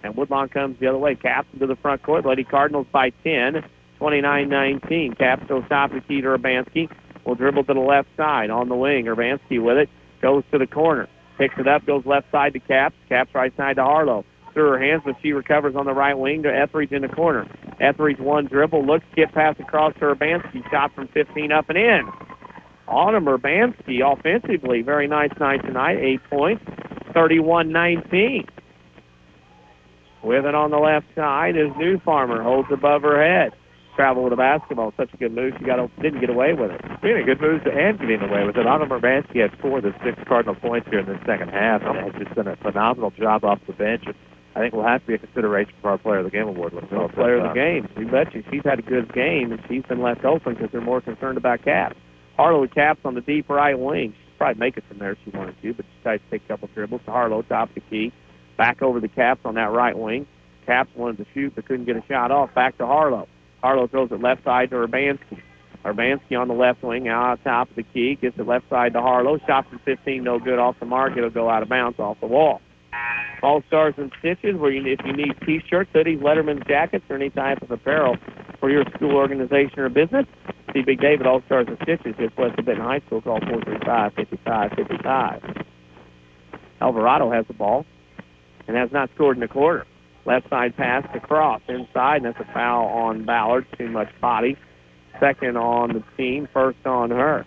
and Woodlawn comes the other way. Caps into the front court. Lady Cardinals by 10, 29-19. Caps goes top of the key to Urbanski. Will dribble to the left side on the wing. Urbanski with it. Goes to the corner. Picks it up. Goes left side to Caps. Caps right side to Harlow. Through her hands, but she recovers on the right wing to Etheridge in the corner. Etheridge one dribble. Looks. Skip pass across to Urbanski. Shot from 15 up and in. Autumn Urbanski offensively. Very nice night tonight. 8 points. 31-19. With it on the left side is New Farmer. Holds above her head. Travel with the basketball. Such a good move. She didn't get away with it. Being a good move and getting away with it. Autumn Urbanski had 4 of the 6 Cardinal points here in the second half, and has just done a phenomenal job off the bench. And I think will have to be a consideration for our Player of the Game award. Player of the game. You betcha. She's had a good game, and she's been left open because they're more concerned about Caps. Harlow with Caps on the deep right wing. She'd probably make it from there if she wanted to, but she tries to take a couple dribbles to Harlow, top of the key. Back over the Caps on that right wing. Caps wanted to shoot but couldn't get a shot off. Back to Harlow. Harlow throws it left side to Urbanski. Urbanski on the left wing, out top of the key. Gets it left side to Harlow. Shot from 15, no good off the mark. It'll go out of bounds off the wall. All Stars and Stitches, where if you need T-shirts, hoodies, Letterman's jackets, or any type of apparel for your school, organization, or business, see Big David, All Stars and Stitches, just west of Benton High School. Call 435-5555. Alvarado has the ball and has not scored in the quarter. Left side pass to Cross inside, and that's a foul on Ballard. Too much body. Second on the team, first on her.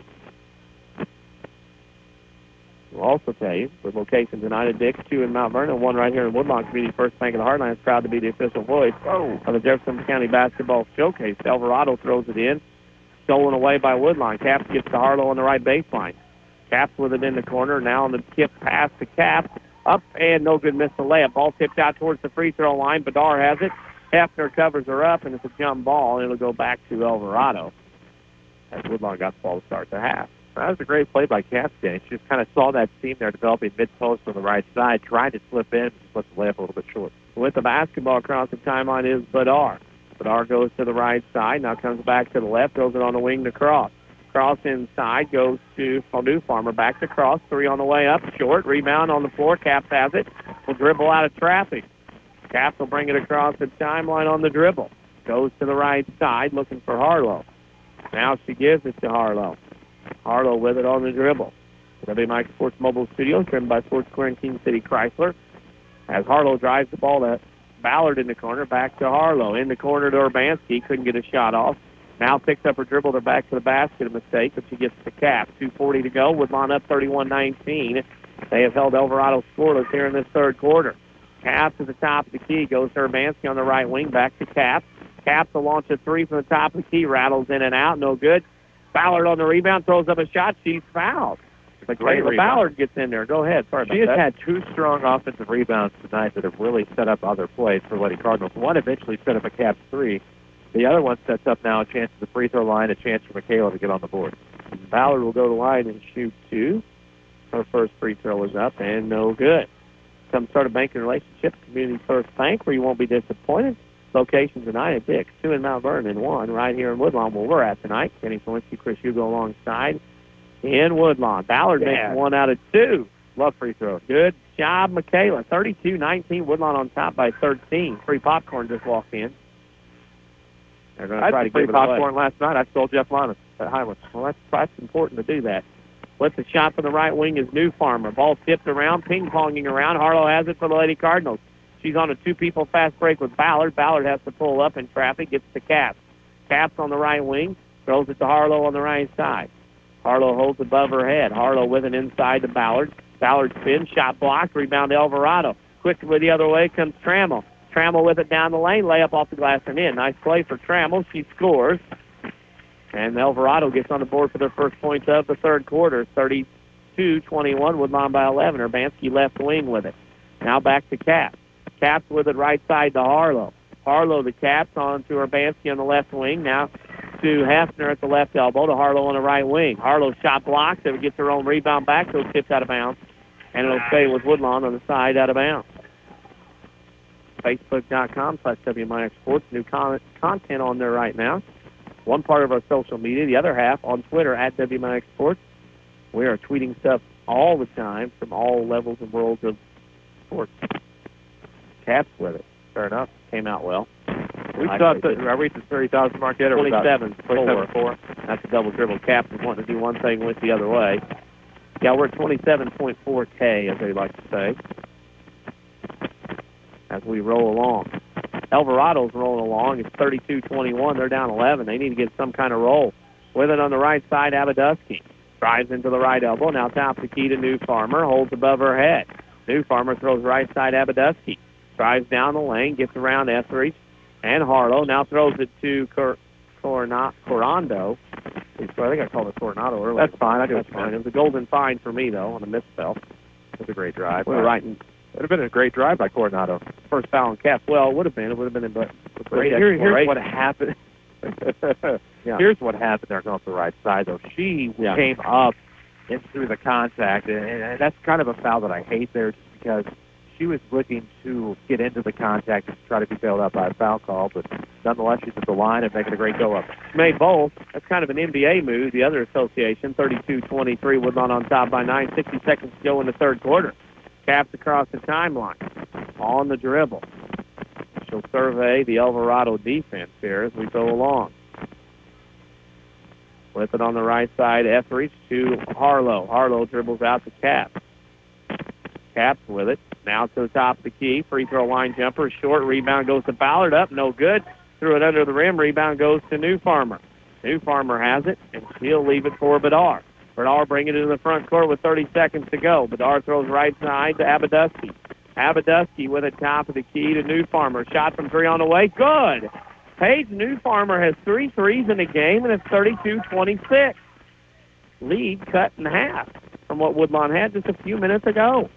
We'll also tell you, with locations tonight at Dix, 2 in Mount Vernon, 1 right here in Woodlawn. Community First Bank of the Heartland is proud to be the official voice of the Jefferson County Basketball Showcase. Alvarado throws it in, stolen away by Woodlawn. Caps gets to Harlow on the right baseline. Caps with it in the corner. Now on the tip pass to Caps. Up and no good, missed the layup. Ball tipped out towards the free throw line. Bedard has it. Hefner covers her up, and it's a jump ball, and it'll go back to Alvarado as Woodlawn got the ball to start the half. That was a great play by Capstan. She just kind of saw that seam there developing mid-post on the right side, tried to slip in, just let the layup a little bit short. With the basketball across the timeline is Bedard. Bedard goes to the right side, now comes back to the left, throws it on the wing to Cross. Cross inside, goes to New Farmer, back to Cross, 3 on the way up, short, rebound on the floor, Caps has it, will dribble out of traffic. Caps will bring it across the timeline on the dribble. Goes to the right side, looking for Harlow. Now she gives it to Harlow. Harlow with it on the dribble. WMIC Sports Mobile Studios, driven by Sports Square and King City Chrysler. As Harlow drives the ball to Ballard in the corner, back to Harlow. In the corner to Urbanski, couldn't get a shot off. Now picks up her dribble, they're back to the basket, a mistake, but she gets the cap. 2:40 to go, Woodlawn up 31-19. They have held Alvarado scoreless here in this third quarter. Caps at the top of the key, goes to Urbanski on the right wing, back to Caps. Caps will launch a 3 from the top of the key, rattles in and out, no good. Ballard on the rebound, throws up a shot, she's fouled. But Kayla Ballard gets in there. Go ahead. Sorry about that. She has had 2 strong offensive rebounds tonight that have really set up other plays for Lady Cardinals. One eventually set up a Caps 3. The other one sets up now a chance at the free throw line, a chance for Michaela to get on the board. Ballard will go to the line and shoot 2. Her first free throw is up and no good. Come start a banking relationship, Community First Bank, where you won't be disappointed. Locations tonight at Dix, 2 in Mount Vernon and 1 right here in Woodlawn, where we're at tonight. Kenny Florensky, Chris Hugo alongside in Woodlawn. Ballard makes 1 out of 2. Love free throws. Good job, Michaela. 32-19, Woodlawn on top by 13. Free popcorn just walked in. They're going to try to give it popcorn away. last night. I stole Jeff Linus at Highland. Well, that's important to do that. With the shot from the right wing is New Farmer. Ball tipped around, ping-ponging around. Harlow has it for the Lady Cardinals. She's on a 2-people fast break with Ballard. Ballard has to pull up in traffic, gets to Caps. Caps on the right wing, throws it to Harlow on the right side. Harlow holds above her head. Harlow with it inside to Ballard. Ballard spins, shot blocked, rebound to Alvarado. Quickly the other way comes Trammell. Trammell with it down the lane, layup off the glass and in. Nice play for Trammell. She scores. And Alvarado gets on the board for their first points of the third quarter. 32-21, Woodlawn by 11. Urbanski left wing with it. Now back to Caps. Caps with it right side to Harlow. Harlow the Caps on to Urbanski on the left wing. Now to Hafner at the left elbow to Harlow on the right wing. Harlow shot blocks. It gets her own rebound back, so it's tipped out of bounds. And it'll stay with Woodlawn on the side out of bounds. Facebook.com/WMIX Sports. New content on there right now. One part of our social media, the other half on Twitter at WMIX Sports. We are tweeting stuff all the time from all levels and worlds of sports. Caps with it. Fair enough. Came out well. We thought that I reached the 30,000 mark yet, or 27-4. That's a double dribble. Caps is wanting to do one thing with the other way. Yeah, we're at 27.4K, as they like to say, as we roll along. Alvarado's rolling along. It's 32-21. They're down 11. They need to get some kind of roll. With it on the right side, Abadusky drives into the right elbow. Now top the key to New Farmer. Holds above her head. New Farmer throws right side, Abadusky. Drives down the lane, gets around Etheridge and Harlow. Now throws it to Corando. I think I called it Coronado earlier. That's fine. That's fine. It was a golden fine for me, though, on a misspell. It was a great drive. We were writing. It would have been a great drive by Coronado. First foul on Caps. Well, it would have been. It would have been a great Here's what happened. Yeah. Here's what happened there going to the right side, though. She came up and through the contact, and that's kind of a foul that I hate there just because she was looking to get into the contact and try to be bailed out by a foul call, but nonetheless, she's at the line and making a great go-up. Made both. That's kind of an NBA move, the other association. 32-23, Woodlawn on top by 9. 60 seconds to go in the third quarter. Caps across the timeline. On the dribble. She'll survey the Alvarado defense here as we go along. Flip it on the right side, Etheridge to Harlow. Harlow dribbles out to Caps. Caps with it. Now to the top of the key. Free throw line jumper. Short. Rebound goes to Ballard. Up. No good. Threw it under the rim. Rebound goes to New Farmer. New Farmer has it, and she'll leave it for Bedard. Bedard bringing it in the front court with 30 seconds to go. Bedard throws right side to Abadusky. Abadusky with it top of the key to New Farmer. Shot from three on the way. Good. Paige New Farmer has 3 threes in the game, and it's 32-26. Lead cut in half from what Woodlawn had just a few minutes ago.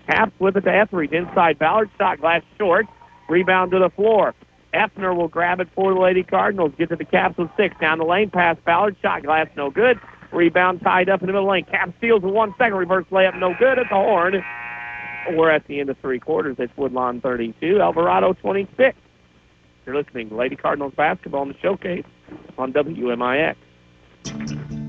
Caps with it to Etheridge. Inside Ballard. Shot glass short. Rebound to the floor. Effner will grab it for the Lady Cardinals. Get to the Caps with 6. Down the lane. Pass Ballard. Shot glass no good. Rebound tied up in the middle lane. Caps steals in 1 second. Reverse layup no good at the horn. We're at the end of 3 quarters. It's Woodlawn 32. Alvarado 26. You're listening to Lady Cardinals basketball in the showcase on WMIX.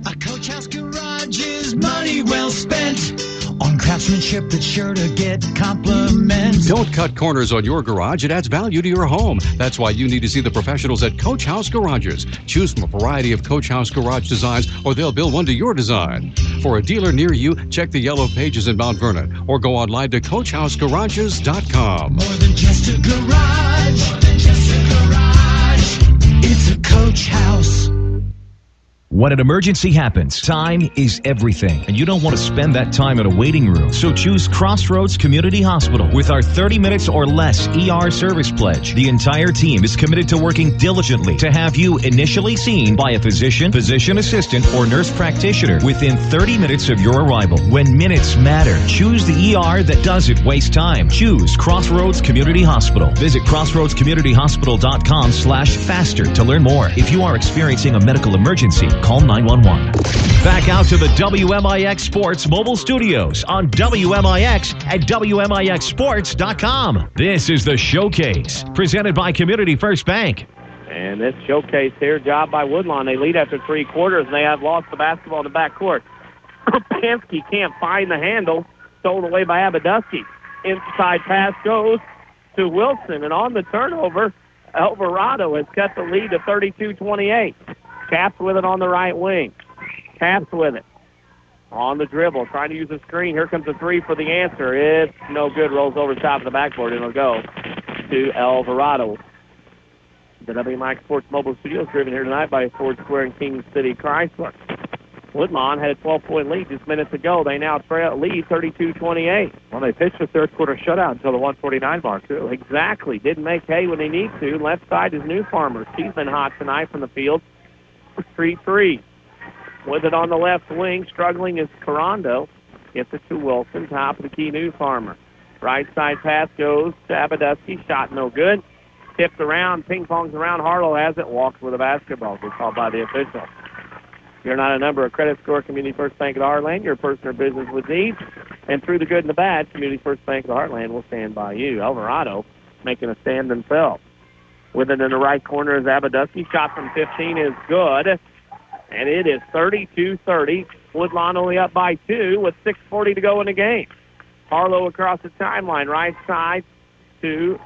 A Coach House Garage is money well spent on craftsmanship that's sure to get compliments. Don't cut corners on your garage. It adds value to your home. That's why you need to see the professionals at Coach House Garages. Choose from a variety of Coach House Garage designs, or they'll build one to your design. For a dealer near you, check the yellow pages in Mount Vernon, or go online to CoachHouseGarages.com. More than just a garage. More than just a garage. It's a Coach House. When an emergency happens, time is everything, and you don't want to spend that time in a waiting room. So choose Crossroads Community Hospital with our 30 minutes or less ER service pledge. The entire team is committed to working diligently to have you initially seen by a physician, physician assistant, or nurse practitioner within 30 minutes of your arrival. When minutes matter, choose the ER that doesn't waste time. Choose Crossroads Community Hospital. Visit crossroadscommunityhospital.com/faster to learn more. If you are experiencing a medical emergency, call 911. Back out to the WMIX Sports mobile studios on WMIX at WMIXsports.com. This is the Showcase, presented by Community First Bank. And this showcase here, job by Woodlawn. They lead after 3 quarters, and they have lost the basketball in the backcourt. Pansky can't find the handle. Stolen away by Abadusky. Inside pass goes to Wilson, and on the turnover, Alvarado has cut the lead to 32-28. Caps with it on the right wing. Caps with it. On the dribble, trying to use the screen. Here comes the three for the answer. It's no good. Rolls over the top of the backboard, and it'll go to Alvarado. The WMIX Sports Mobile Studios driven here tonight by Ford Square and King City Chrysler. Woodlawn had a 12-point lead just minutes ago. They now lead 32-28. Well, they pitched the third quarter shutout until the 149 mark, too. Exactly. Didn't make hay when they need to. Left side is New Farmer. She's been hot tonight from the field. 3-3. With it on the left wing, struggling is Corando. Gets it to Wilson, top of the key, New Farmer. Right side pass goes to Abadusky. Shot no good. tips around, ping-pongs around. Harlow has it, walks with a basketball. Good call by the official. You're not a number of credit score, Community First Bank of the Heartland. You're a person or business with needs. And through the good and the bad, Community First Bank of the Heartland will stand by you. Alvarado making a stand themselves. With it in the right corner is Abaduski. Shot from 15 is good. And it is 32-30. Woodlawn only up by 2 with 6:40 to go in the game. Harlow across the timeline, right side to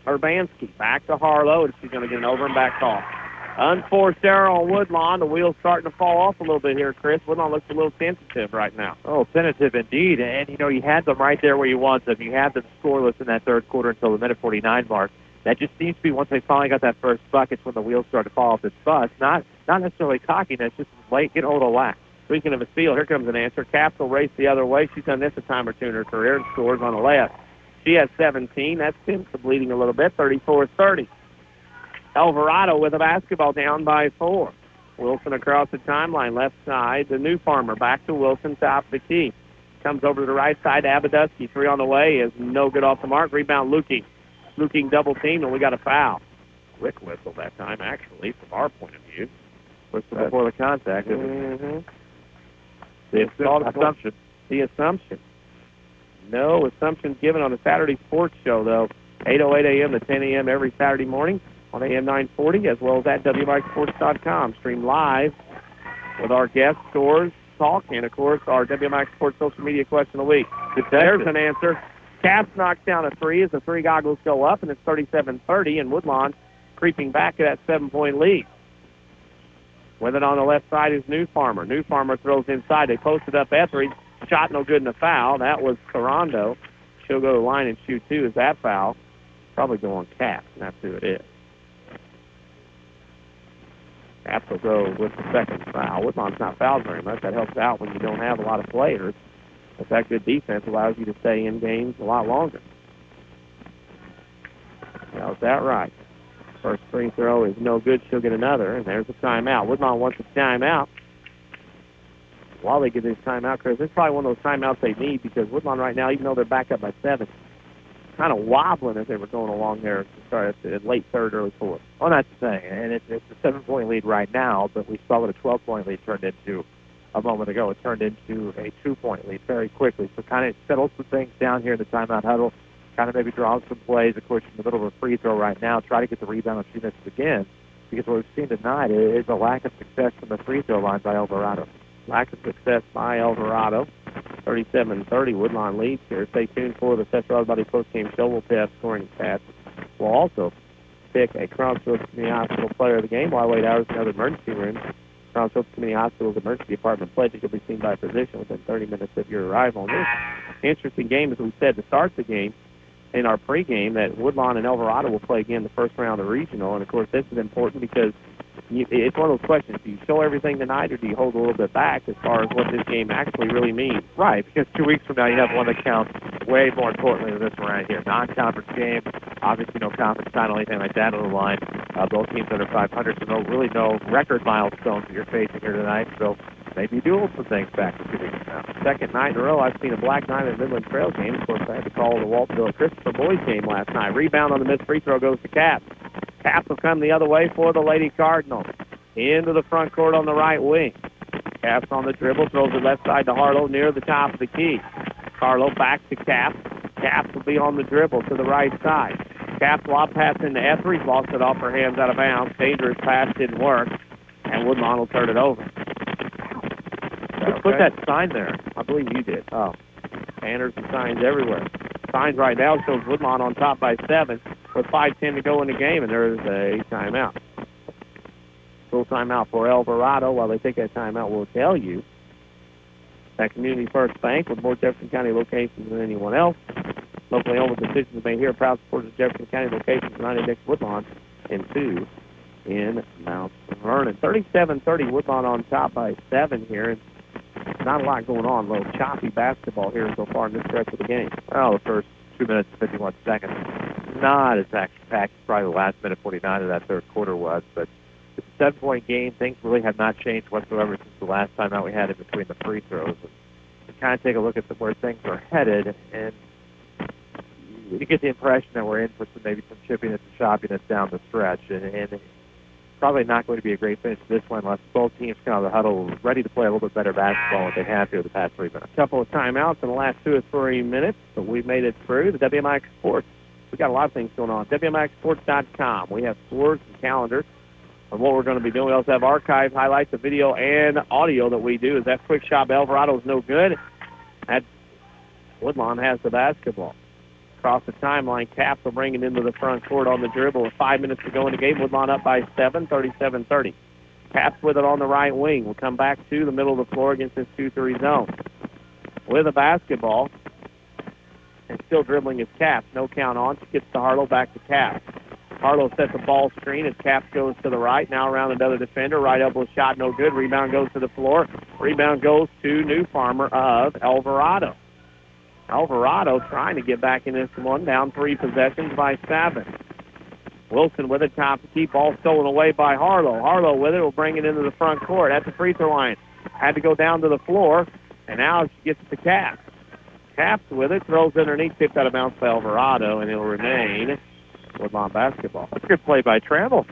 Urbanski. Back to Harlow, and she's going to get an over and back call. Unforced error on Woodlawn. The wheel's starting to fall off a little bit here, Chris. Woodlawn looks a little tentative right now. Oh, tentative indeed. And, you had them right there where you want them. You had them scoreless in that third quarter until the minute 49 mark. That just seems to be once they finally got that first bucket when the wheels started to fall off this bus. Not necessarily cockiness, just late, getting a little whack. Speaking of a steal, here comes an answer. Caps will race the other way. She's done this a time or two in her career and scores on the left. She has 17. That's Tim's bleeding a little bit, 34-30. Alvarado with a basketball down by 4. Wilson across the timeline, left side. The new farmer back to Wilson, top of the key. Comes over to the right side to Abaduski. 3 on the way is no good off the mark. Rebound, Lukey. Lukey double team, and we got a foul. Quick whistle that time, actually, from our point of view. Whistle before the contact. Mm-hmm. The assumption. No assumptions given on the Saturday sports show, though. 8:08 a.m. to 10 a.m. every Saturday morning on AM 940, as well as at WMIXsports.com. Stream live with our guest scores, talk, and, of course, our WMIX Sports social media question of the week. There's an answer. Caps knocks down a 3 as the 3 goggles go up, and it's 37-30, and Woodlawn creeping back to that 7-point lead. With it on the left side is New Farmer. New Farmer throws inside. They posted up Etheridge. Shot no good in the foul. That was Carando. She'll go to the line and shoot 2. Is that foul? Probably go on Caps, and that's who it is. Caps will go with the second foul. Woodlawn's not fouled very much. That helps out when you don't have a lot of players. But that good defense allows you to stay in games a lot longer. Now, is that right? First free throw is no good. She'll get another, and there's a timeout. Woodlawn wants a timeout. While they get this timeout, Chris, it's probably one of those timeouts they need because Woodlawn right now, even though they're back up by 7, kind of wobbling as they were going along there to start at late third, early fourth. Well, that's the thing, and it's a 7-point lead right now, but we saw what a 12-point lead turned into a moment ago. It turned into a 2-point lead very quickly. So kind of settle some things down here in the timeout huddle, kind of maybe draw some plays, of course, in the middle of a free throw right now, try to get the rebound and shoot it again, because what we've seen tonight is a lack of success from the free throw line by Alvarado. Lack of success by Alvarado. 37-30, Woodlawn leads here. Stay tuned for the Cesar Autobody post-game show. We'll have scoring stats. We'll also pick a Crossroads Community Hospital player of the game while I wait hours in another emergency room. Crossroads Community Hospital's emergency department pledge that you'll be seen by a physician within 30 minutes of your arrival. And this interesting game, as we said to start the game, in our pregame, that Woodlawn and Alvarado will play again the first round of regional. And, of course, this is important because it's one of those questions. Do you show everything tonight or do you hold a little bit back as far as what this game actually really means? Right, because 2 weeks from now you have one that counts way more importantly than this one right here. Non-conference game, obviously no conference title, anything like that on the line. Both teams under 500, so no record milestones that you're facing here tonight. So maybe you do hold some things back in 2 weeks from now. Second night in a row I've seen a Black Diamond Midland Trail game. Of course, I had to call the Waltville Christopher Boys game last night. Rebound on the missed free throw goes to Caps. Caps will come the other way for the Lady Cardinals. Into the front court on the right wing. Caps on the dribble, throws it left side to Harlow near the top of the key. Harlow back to Caps. Caps will be on the dribble to the right side. Caps lob pass into Etheridge, lost it off her hands out of bounds. Dangerous pass didn't work, and Woodlawn will turn it over. Put that sign there. I believe you did. Oh, banners and signs everywhere. Signs right now shows Woodlawn on top by 7 with 5:10 to go in the game, and there is a timeout. Full timeout for Alvarado. While they take that timeout, we'll tell you that Community First Bank, with more Jefferson County locations than anyone else, locally owned with decisions made here, proud supporters of Jefferson County locations, 90 next Woodlawn, and 2 in Mount Vernon. 37-30, Woodlawn on top by 7 here. And not a lot going on. A little choppy basketball here so far in this stretch of the game. Well, the first 2 minutes and 51 seconds, not as action-packed as probably the last minute 49 of that third quarter was, but it's a 7-point game. Things really have not changed whatsoever since the last time out we had in between the free throws. And kind of take a look at where things are headed, and you get the impression that we're in for maybe some chippiness and choppiness down the stretch, and it's probably not going to be a great finish this one unless both teams come out of the huddle ready to play a little bit better basketball than they have here the past 3 minutes. A couple of timeouts in the last 2 or 3 minutes, but we made it through. The WMIX Sports, we got a lot of things going on. WMIXsports.com. We have scores and calendars on what we're going to be doing. We also have archive highlights of video and audio that we do. Is that quick shot Alvarado is no good? That Woodlawn has the basketball. Across the timeline, Caps will bring it into the front court on the dribble with 5 minutes to go in the game. Woodlawn up by 7, 37-30. Caps with it on the right wing. We'll come back to the middle of the floor against this 2-3 zone. With a basketball, and still dribbling is Caps. No count on. She gets to Harlow, back to Caps. Harlow sets a ball screen as Caps goes to the right. Now around another defender. Right elbow shot, no good. Rebound goes to the floor. Rebound goes to New Farmer of Alvarado. Alvarado trying to get back in this one, down 3 possessions by 7. Wilson with it, top to keep, ball stolen away by Harlow. Harlow with it will bring it into the front court at the free throw line. Had to go down to the floor, and now she gets it to Caps. Caps with it, throws underneath, tipped out of bounds by Alvarado, and it'll remain Woodlawn basketball. That's a good play by Trammell.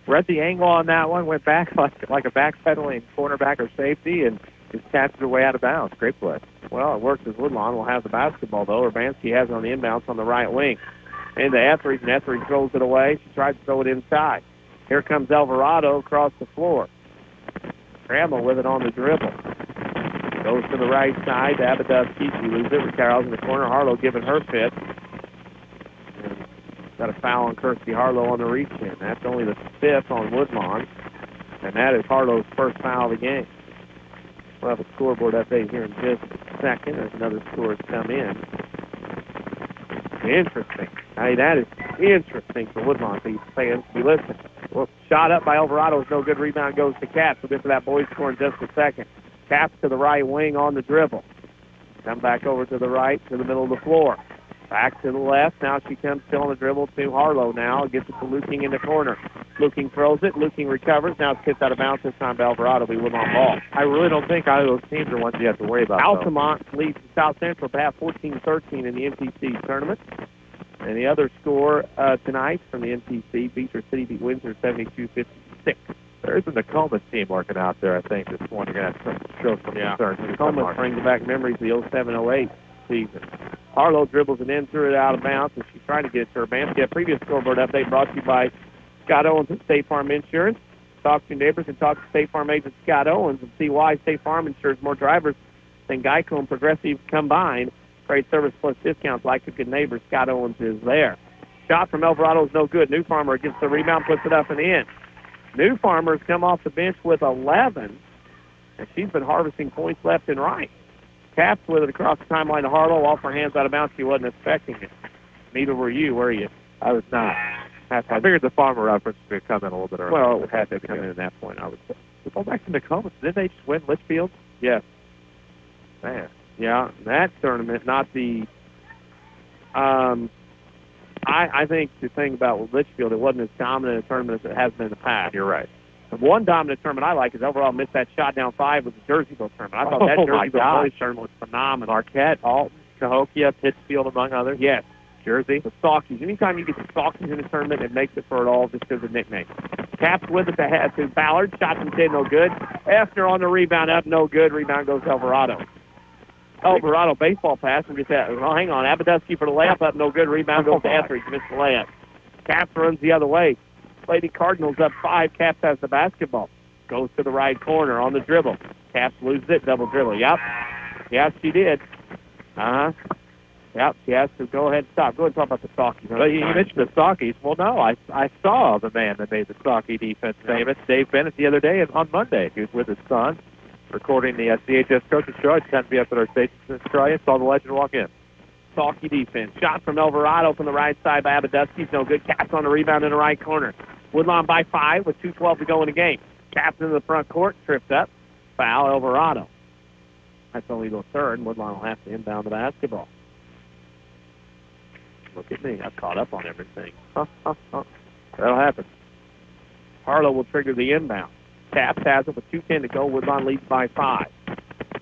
Read the angle on that one, went back like a backpedaling cornerback or safety, and just tapped her way out of bounds. Great play. Well, it works as Woodlawn will have the basketball, though. Urbanski has it on the inbounds on the right wing. Into Etheridge, and Etheridge throws it away. She tries to throw it inside. Here comes Alvarado across the floor. Trammell with it on the dribble. Goes to the right side to Abadusky. She loses it. Carroll's in the corner. Harlow giving her fit. Got a foul on Kirsty Harlow on the reach-in. That's only the 5th on Woodlawn, and that is Harlow's first foul of the game. We'll have a scoreboard update here in just a second as another score has come in. Interesting. Hey, that is interesting for Woodlawn fans to be listening. Well, shot up by Alvarado is no good. Rebound goes to Caps. We'll get to that boys score in just a second. Caps to the right wing on the dribble. Come back over to the right, to the middle of the floor. Back to the left. Now she comes still on the dribble to Harlow now. Gets it to Luking in the corner. Luking throws it. Luking recovers. Now it's kicked out of bounds. This time by Alvarado. We win on ball. I really don't think either of those teams are ones you have to worry about. Altamont leads South Central by 14-13 in the MTC tournament. And the other score tonight from the MTC, Beecher City beat Windsor 72-56. There's a Nokomis team working out there, I think, this morning. Going to show some concern. Nokomis brings back memories of the 07-08 season. Harlow dribbles it in, threw it out of bounds, and she's trying to get it to Urbanski. A previous scoreboard update brought to you by Scott Owens at State Farm Insurance. Talk to your neighbors and talk to State Farm agent Scott Owens and see why State Farm insures more drivers than Geico and Progressive combined. Great service plus discounts like a good neighbor. Scott Owens is there. Shot from Alvarado is no good. New Farmer gets the rebound, puts it up and in. New Farmer's come off the bench with 11, and she's been harvesting points left and right. Caps with it across the timeline to Harlow, off her hands out of bounds. She wasn't expecting it. Neither were you, were you? I was not. I figured the Farmer reference would come in a little bit earlier. Well, it had to come in at that point, I would say. We'll go back to Nokomis. Didn't they just win Litchfield? Yes. Man. Yeah, that tournament, not the I think the thing about Litchfield, it wasn't as dominant a tournament as it has been in the past. You're right. The one dominant tournament I like is overall missed that shot down 5 with the Jerseyville tournament. I thought that Jerseyville boys tournament was phenomenal. Marquette, Alton, Cahokia, Pittsfield, among others. Yes. Jersey. The Saukies. Anytime you get the Saukies in a tournament, it makes it for it all just because of nickname. Caps with it to Ballard. Shot from 10, no good. Effner on the rebound, up, no good. Rebound goes to Alvarado. Alvarado baseball pass. We'll get that. Oh, hang on. Abadusky for the layup, up, no good. Rebound goes to Etheridge. Missed the layup. Caps runs the other way. Lady Cardinals up 5. Caps has the basketball. Goes to the right corner on the dribble. Caps loses it. Double dribble. Yep. Yes, she did. Yep, she has to go ahead and stop. Go ahead and talk about the Saukies. Well, you mentioned the Saukies. Well, no, I saw the man that made the Saukie defense famous, Dave Bennett, the other day on Monday. He was with his son recording the CHS Coaches Show. I just happened to be up at our station in Australia, saw the legend walk in. Saukie defense. Shot from Alvarado from the right side by Abadusky. No good. Caps on the rebound in the right corner. Woodlawn by 5 with 2:12 to go in the game. Caps into the front court. Tripped up. Foul Alvarado. That's only the third, and Woodlawn will have to inbound the basketball. Look at me. I've caught up on everything. That'll happen. Harlow will trigger the inbound. Caps has it with 2:10 to go. Woodlawn leads by 5.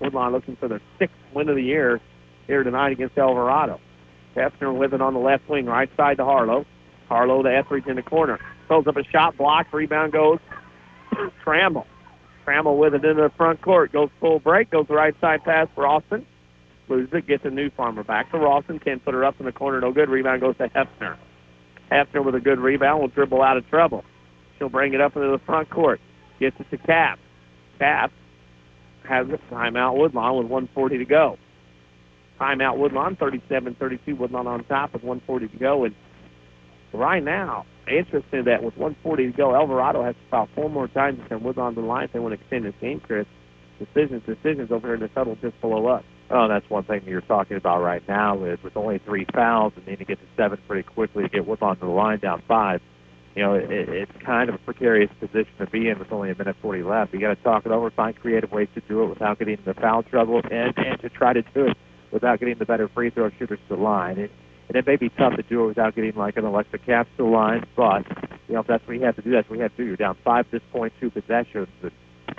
Woodlawn looking for their 6th win of the year here tonight against Alvarado. Hefner with it on the left wing, right side to Harlow. Harlow to Etheridge in the corner. Throws up a shot, blocked, rebound goes Trammell. Trammell with it into the front court. Goes full break, goes the right side pass for Austin. Loses it, gets a new farmer. Back to Rawson, 10-footer up in the corner, no good. Rebound goes to Hefner. Hefner with a good rebound will dribble out of trouble. She'll bring it up into the front court. Gets it to Cap. Cap has a timeout Woodlawn with 1:40 to go. Timeout Woodlawn, 37-32. Woodlawn on top with 1:40 to go. And right now, interesting that with 1:40 to go, Alvarado has to foul 4 more times to send Woodlawn to the line if they want to extend this game, Chris. Decisions over here in the tunnel just below us. Oh, that's one thing that you're talking about right now is with only 3 fouls and need to get to 7 pretty quickly to get Woodlawn to the line down 5. You know, it's kind of a precarious position to be in with only 1:40 left. You got to talk it over, find creative ways to do it without getting into foul trouble, and to try to do it without getting the better free throw shooters to the line. And it may be tough to do it without getting like an electric cap to the line, but you know if that's what you have to do, that's what you have to do. You're down 5 at this point, 2 possessions. And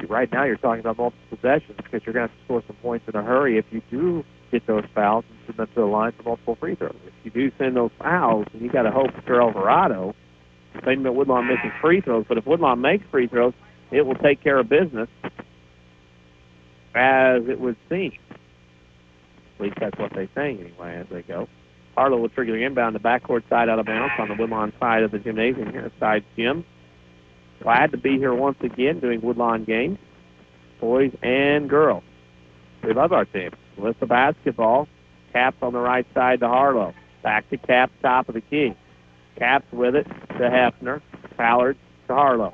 right now, you're talking about multiple possessions because you're going to have to score some points in a hurry if you do get those fouls and send them to the line for multiple free throws. If you do send those fouls, then you got to hope for Alvarado. Maybe Woodlawn misses free throws, but if Woodlawn makes free throws, it will take care of business, as it would seem. At least that's what they say anyway as they go. Harlow will trigger the inbound, the backcourt side out of bounds on the Woodlawn side of the gymnasium here, side gym. Glad to be here once again doing Woodlawn games, boys and girls. We love our team. With the basketball, Caps on the right side to Harlow. Back to Caps, top of the key. Caps with it to Hefner. Ballard to Harlow.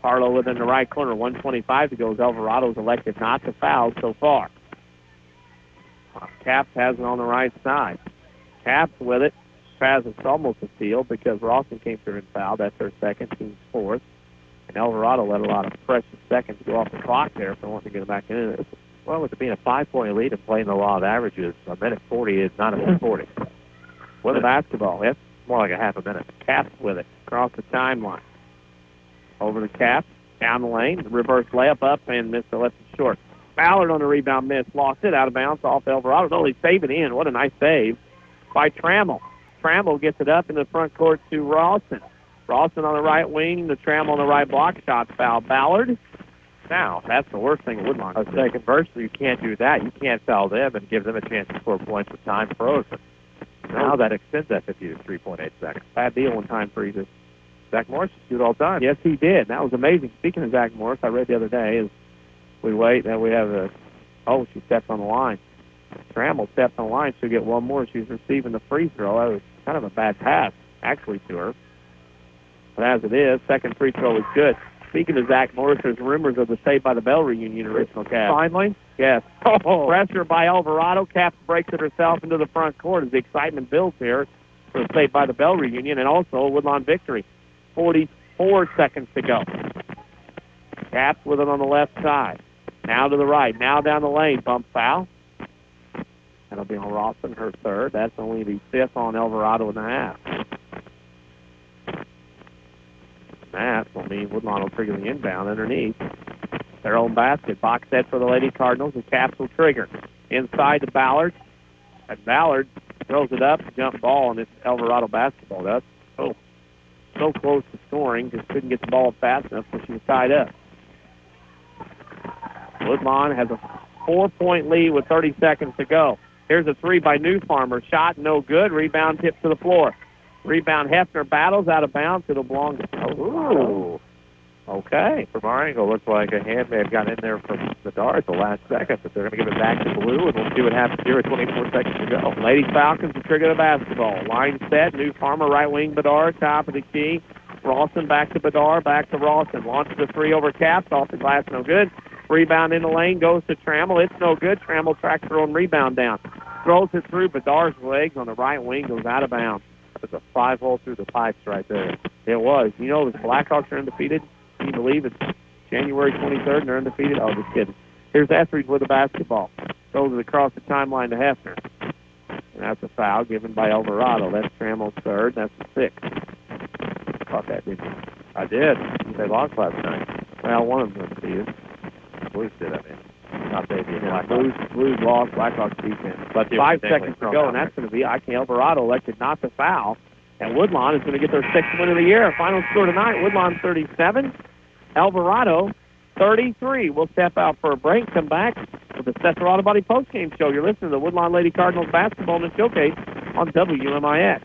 Harlow within the right corner, 1:25 to go. Alvarado's elected not to foul so far. Caps has it on the right side. Caps with it. Has it's almost a steal because Rawson came through and fouled. That's her second, team's fourth. And Alvarado let a lot of precious seconds go off the clock there if they want to get it back in it. Well, with it being a 5-point lead and playing the law of averages, 1:40 is not a 1:40. With the basketball, it's more like a half a minute. Caps with it across the timeline. Over the Caps, down the lane, reverse layup up and missed the left short. Ballard on the rebound miss, lost it out of bounds off Alvarado. No, they save it in. What a nice save by Trammell. Trammell gets it up in the front court to Rawson. Rawson on the right wing, the Trammell on the right block shot foul. Ballard. Now, that's the worst thing Woodlawn. I was saying, conversely, you can't do that. You can't foul them and give them a chance to score points with time frozen. Now that extends that 50 to 3.8 seconds. Bad deal when time freezes. Zach Morris used to do it all the time. Yes, he did. That was amazing. Speaking of Zach Morris, I read the other day, as we wait, and we have a, oh, she stepped on the line. Trammell stepped on the line. She'll get one more. She's receiving the free throw. That was kind of a bad pass, actually, to her. But as it is, second free throw is good. Speaking of Zach Morris, there's rumors of the Saved by the Bell reunion original cast. Finally? Yes. Pressure by Alvarado. Caps breaks it herself into the front court as the excitement builds here for the Saved by the Bell reunion and also a Woodlawn victory. 44 seconds to go. Caps with it on the left side. Now to the right. Now down the lane. Bump foul. That'll be on Rawson, her third. That's only the fifth on Alvarado and a half. That will mean Woodlawn will trigger the inbound underneath their own basket. Box set for the Lady Cardinals. The Caps will trigger. Inside to Ballard. And Ballard throws it up. Jump ball, and it's Alvarado basketball. That's so close to scoring. Just couldn't get the ball fast enough, so she was tied up. Woodlawn has a 4-point lead with 30 seconds to go. Here's a three by New Farmer. Shot no good. Rebound tipped to the floor. Rebound, Hefner battles out of bounds. It'll belong to... Ooh. Okay. From our angle, looks like a hand may have gotten in there from Bedard at the last second, but they're going to give it back to Blue, and we'll see what happens here with 24 seconds to go. Lady Falcons will trigger the basketball. Line set. New Farmer, right wing, Bedard, top of the key. Rawson back to Bedard, back to Rawson. Launches a three over Caps, off the glass, no good. Rebound in the lane, goes to Trammell. It's no good. Trammell tracks her own rebound down. Throws it through Bedard's legs on the right wing, goes out of bounds. It's a 5-hole through the pipes right there. It was. You know, the Blackhawks are undefeated. Can you believe it's January 23rd and they're undefeated? Oh, just kidding. Here's Etheridge with the basketball. Throws it across the timeline to Hefner. And that's a foul given by Alvarado. That's Trammell's third. That's the sixth. Caught that, didn't you? I did. They lost last night. Well, one of them did. Blues did, I mean. I'll say the Yeah, Blues lost, Blackhawks defense. But 5 seconds to go, and that's going to be Ike Alvarado elected not to foul. And Woodlawn is going to get their 6th win of the year. Final score tonight, Woodlawn 37, Alvarado 33. We'll step out for a break, come back with the Cesar Auto Body postgame show. You're listening to the Woodlawn Lady Cardinals basketball and showcase on WMIX.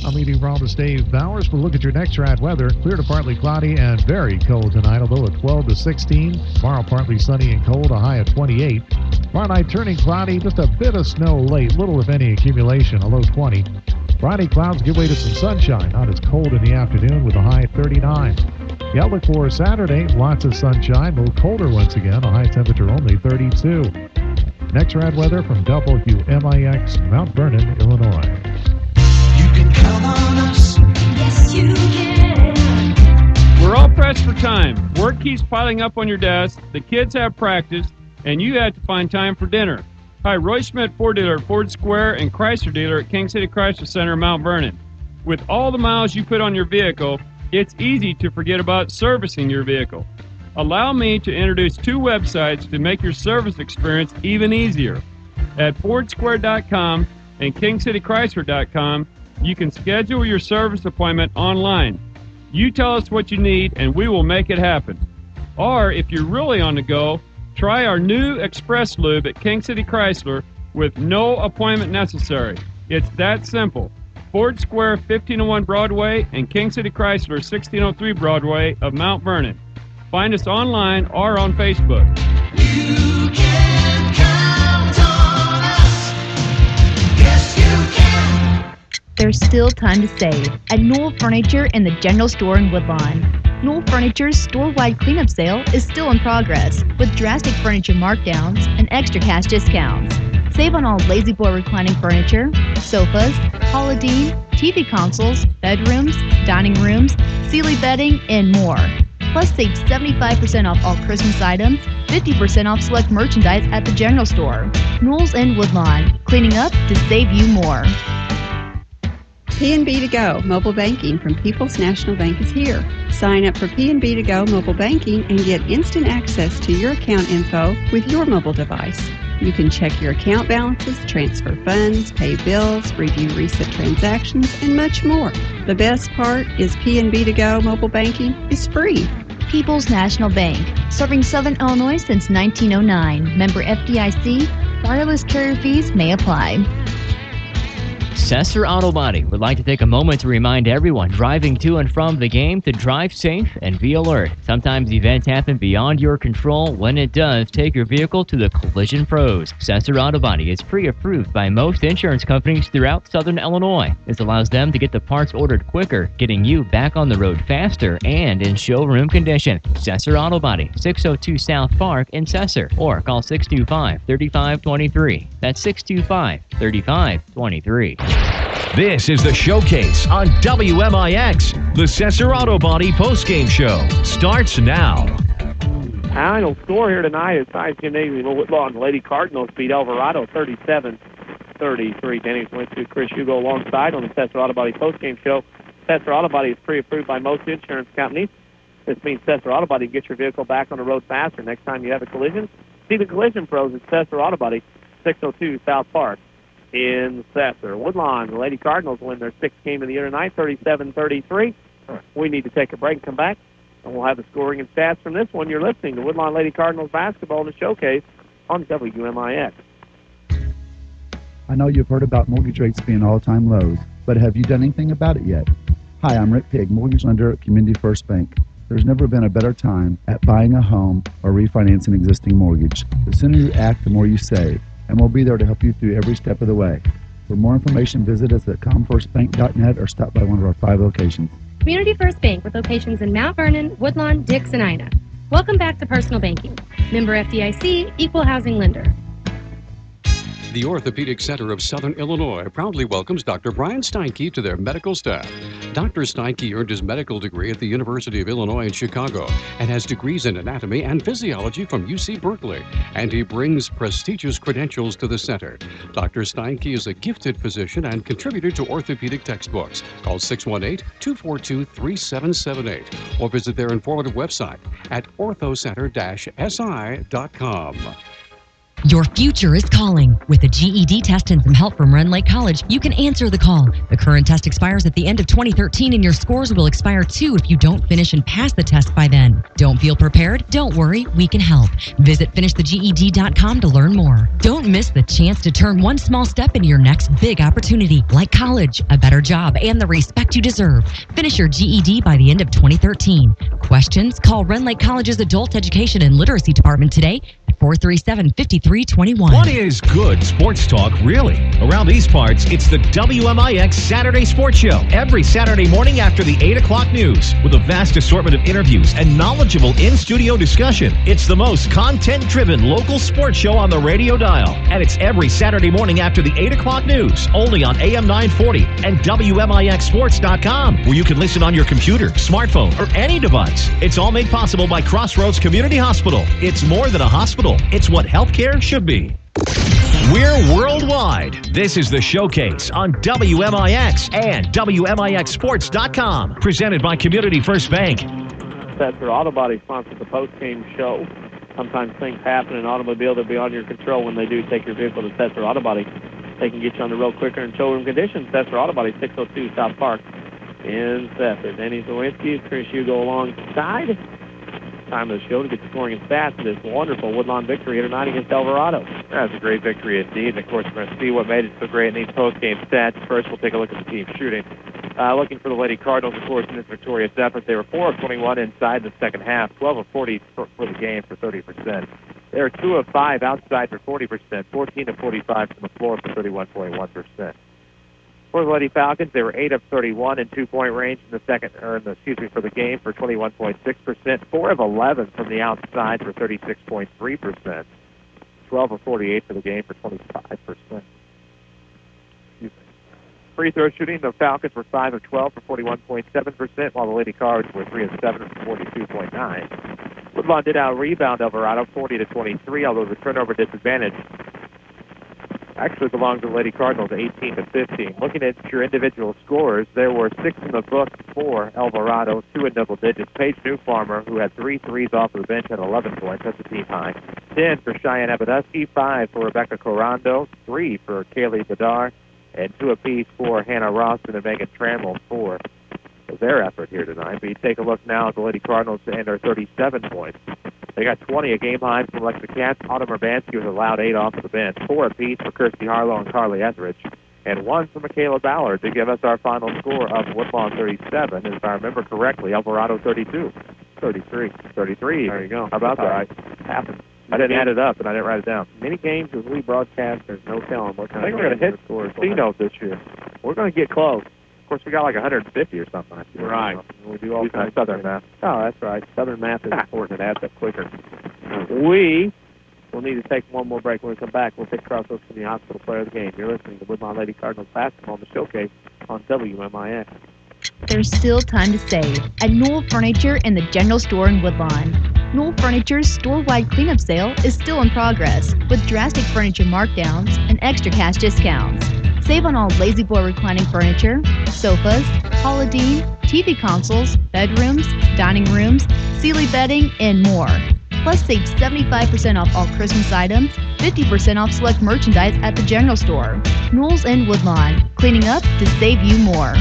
I'm meteorologist Dave Bowers. We'll look at your next rad weather. Clear to partly cloudy and very cold tonight, although at 12 to 16. Tomorrow partly sunny and cold, a high of 28. Tomorrow night turning cloudy, just a bit of snow late, little if any accumulation, a low 20. Friday clouds give way to some sunshine, not as cold in the afternoon with a high 39. The outlook for Saturday, lots of sunshine, a little colder once again, a high temperature only 32. Next rad weather from WMIX, Mount Vernon, Illinois. Come on us. Yes, you can. We're all pressed for time. Work keeps piling up on your desk, the kids have practice, and you have to find time for dinner. Hi, Roy Schmidt Ford dealer at Ford Square and Chrysler dealer at King City Chrysler Center in Mount Vernon. With all the miles you put on your vehicle, it's easy to forget about servicing your vehicle. Allow me to introduce 2 websites to make your service experience even easier. At FordSquare.com and KingCityChrysler.com, you can schedule your service appointment online. You tell us what you need and we will make it happen. Or if you're really on the go, try our new Express Lube at King City Chrysler with no appointment necessary. It's that simple. Ford Square 1501 Broadway and King City Chrysler 1603 Broadway of Mount Vernon. Find us online or on Facebook. You can count on us. Yes, you can. There's still time to save at Knoll Furniture in the General Store in Woodlawn. Knoll Furniture's store-wide cleanup sale is still in progress with drastic furniture markdowns and extra cash discounts. Save on all Lazy Boy reclining furniture, sofas, Holodean, TV consoles, bedrooms, dining rooms, Sealy bedding, and more. Plus, save 75% off all Christmas items, 50% off select merchandise at the General Store. Knoll's in Woodlawn, cleaning up to save you more. PNB To Go mobile banking from People's National Bank is here. Sign up for PNB To Go mobile banking and get instant access to your account info with your mobile device. You can check your account balances, transfer funds, pay bills, review recent transactions, and much more. The best part is PNB To Go mobile banking is free. People's National Bank, serving Southern Illinois since 1909. Member FDIC. Wireless carrier fees may apply. Cesar Auto Body would like to take a moment to remind everyone driving to and from the game to drive safe and be alert. Sometimes events happen beyond your control. When it does, take your vehicle to the Collision Pros. Cesar Auto Body is pre-approved by most insurance companies throughout Southern Illinois. This allows them to get the parts ordered quicker, getting you back on the road faster and in showroom condition. Cesar Auto Body, 602 South Park in Cesar, or call 625-3523. That's 625-3523. This is the Showcase on WMIX. The Cesar Auto Body postgame show starts now. Final score here tonight is Science Gymnasium Woodlawn. The Lady Cardinals beat Alvarado 37-33. Danny went to Chris Hugo alongside on the Cesar Auto Body postgame show. Cesar Auto Body is pre-approved by most insurance companies. This means Cesar Auto Body can get your vehicle back on the road faster next time you have a collision. See the Collision Pros at Cesar Auto Body, 602 South Park in Cesar. Woodlawn, the Lady Cardinals win their 6th game of the year tonight, 37-33. We need to take a break and come back, and we'll have the scoring and stats from this one. You're listening to Woodlawn Lady Cardinals basketball in the Showcase on WMIX. I know you've heard about mortgage rates being all-time lows, but have you done anything about it yet? Hi, I'm Rick Pigg, mortgage lender at Community First Bank. There's never been a better time at buying a home or refinancing an existing mortgage. The sooner you act, the more you save, and we'll be there to help you through every step of the way. For more information, visit us at comfirstbank.net or stop by one of our 5 locations. Community First Bank with locations in Mount Vernon, Woodlawn, Dix, and Ina. Welcome back to Personal Banking. Member FDIC, Equal Housing Lender. The Orthopedic Center of Southern Illinois proudly welcomes Dr. Brian Steinke to their medical staff. Dr. Steinke earned his medical degree at the University of Illinois in Chicago and has degrees in anatomy and physiology from UC Berkeley, and he brings prestigious credentials to the center. Dr. Steinke is a gifted physician and contributor to orthopedic textbooks. Call 618-242-3778 or visit their informative website at orthocenter-si.com. Your future is calling. With a GED test and some help from Rend Lake College, you can answer the call. The current test expires at the end of 2013, and your scores will expire too if you don't finish and pass the test by then. Don't feel prepared? Don't worry, we can help. Visit finishtheged.com to learn more. Don't miss the chance to turn one small step into your next big opportunity, like college, a better job, and the respect you deserve. Finish your GED by the end of 2013. Questions? Call Rend Lake College's Adult Education and Literacy Department today at 437-5321. What is good sports talk, really? Around these parts, it's the WMIX Saturday Sports Show. Every Saturday morning after the 8 o'clock news, with a vast assortment of interviews and knowledgeable in-studio discussion. It's the most content-driven local sports show on the radio dial. And it's every Saturday morning after the 8 o'clock news, only on AM 940 and WMIXSports.com, where you can listen on your computer, smartphone, or any device. It's all made possible by Crossroads Community Hospital. It's more than a hospital. It's what healthcare should be. We're worldwide. This is the Showcase on WMIX and WMIXSports.com. Presented by Community First Bank. Setzer Auto Body sponsors the post-game show. Sometimes things happen in an automobile that are beyond your control. When they do, take your vehicle to Setzer Auto Body. They can get you on the road quicker in showroom conditions. Setzer Auto Body, 602 South Park in Setzer. Denny Zawinski, Chris Hugo alongside. Time of the show to get scoring and stats for this wonderful Woodlawn victory here tonight against Alvarado. That's a great victory indeed. And of course, we're going to see what made it so great in these post-game stats. First, we'll take a look at the team shooting. Looking for the Lady Cardinals, of course, in this victorious effort. They were 4 of 21 inside the second half, 12 of 40 for the game for 30%. They were 2 of 5 outside for 40%, 14 of 45 from the floor for 31.1%. For the Lady Falcons, they were 8 of 31 in two-point range in the for the game for 21.6%, 4 of 11 from the outside for 36.3%, 12 of 48 for the game for 25%. Free throw shooting, the Falcons were 5 of 12 for 41.7%, while the Lady Cards were 3 of 7 for 42.9%. Woodlawn did out-rebound Alvarado 40-23, although the turnover disadvantage actually belongs to the Lady Cardinals, 18-15. Looking at your individual scores, there were 6 in the book for Alvarado, 2 in double digits. Paige Newfarmer, who had 3 threes off the bench, had 11 points. That's a team high. 10 for Cheyenne Abaduski, 5 for Rebecca Corando, 3 for Kaylee Bedar, and 2 apiece for Hannah Roston and Megan Trammell for their effort here tonight. But you take a look now at the Lady Cardinals and their 37 points. They got 20 a game high from Alexa Katz. Autumn Urbanski was allowed 8 off of the bench, 4 apiece for Kirsty Harlow and Carly Etheridge, and 1 for Michaela Ballard to give us our final score of Woodlawn 37. If I remember correctly, Alvarado 32. 33. There you go. How about that? Happened. I didn't add it up, and I didn't write it down. Many games as we broadcast, there's no telling what kind of we're going to hit the C-note this year. We're going to get close. Of course, we got like 150 or something. Right. We do all kinds of Southern math. Oh, that's right. Southern math is important. It adds up quicker. We will need to take one more break. When we come back, we'll take Crossroads from the Hospital Player of the Game. You're listening to Woodlawn Lady Cardinals basketball on the Showcase on WMIX. There's still time to save at Newell Furniture and the General Store in Woodlawn. Newell Furniture's store-wide cleanup sale is still in progress with drastic furniture markdowns and extra cash discounts. Save on all Lazy Boy reclining furniture, sofas, Holodean, TV consoles, bedrooms, dining rooms, Sealy bedding, and more. Plus, save 75% off all Christmas items, 50% off select merchandise at the General Store. Newell's in Woodlawn, cleaning up to save you more.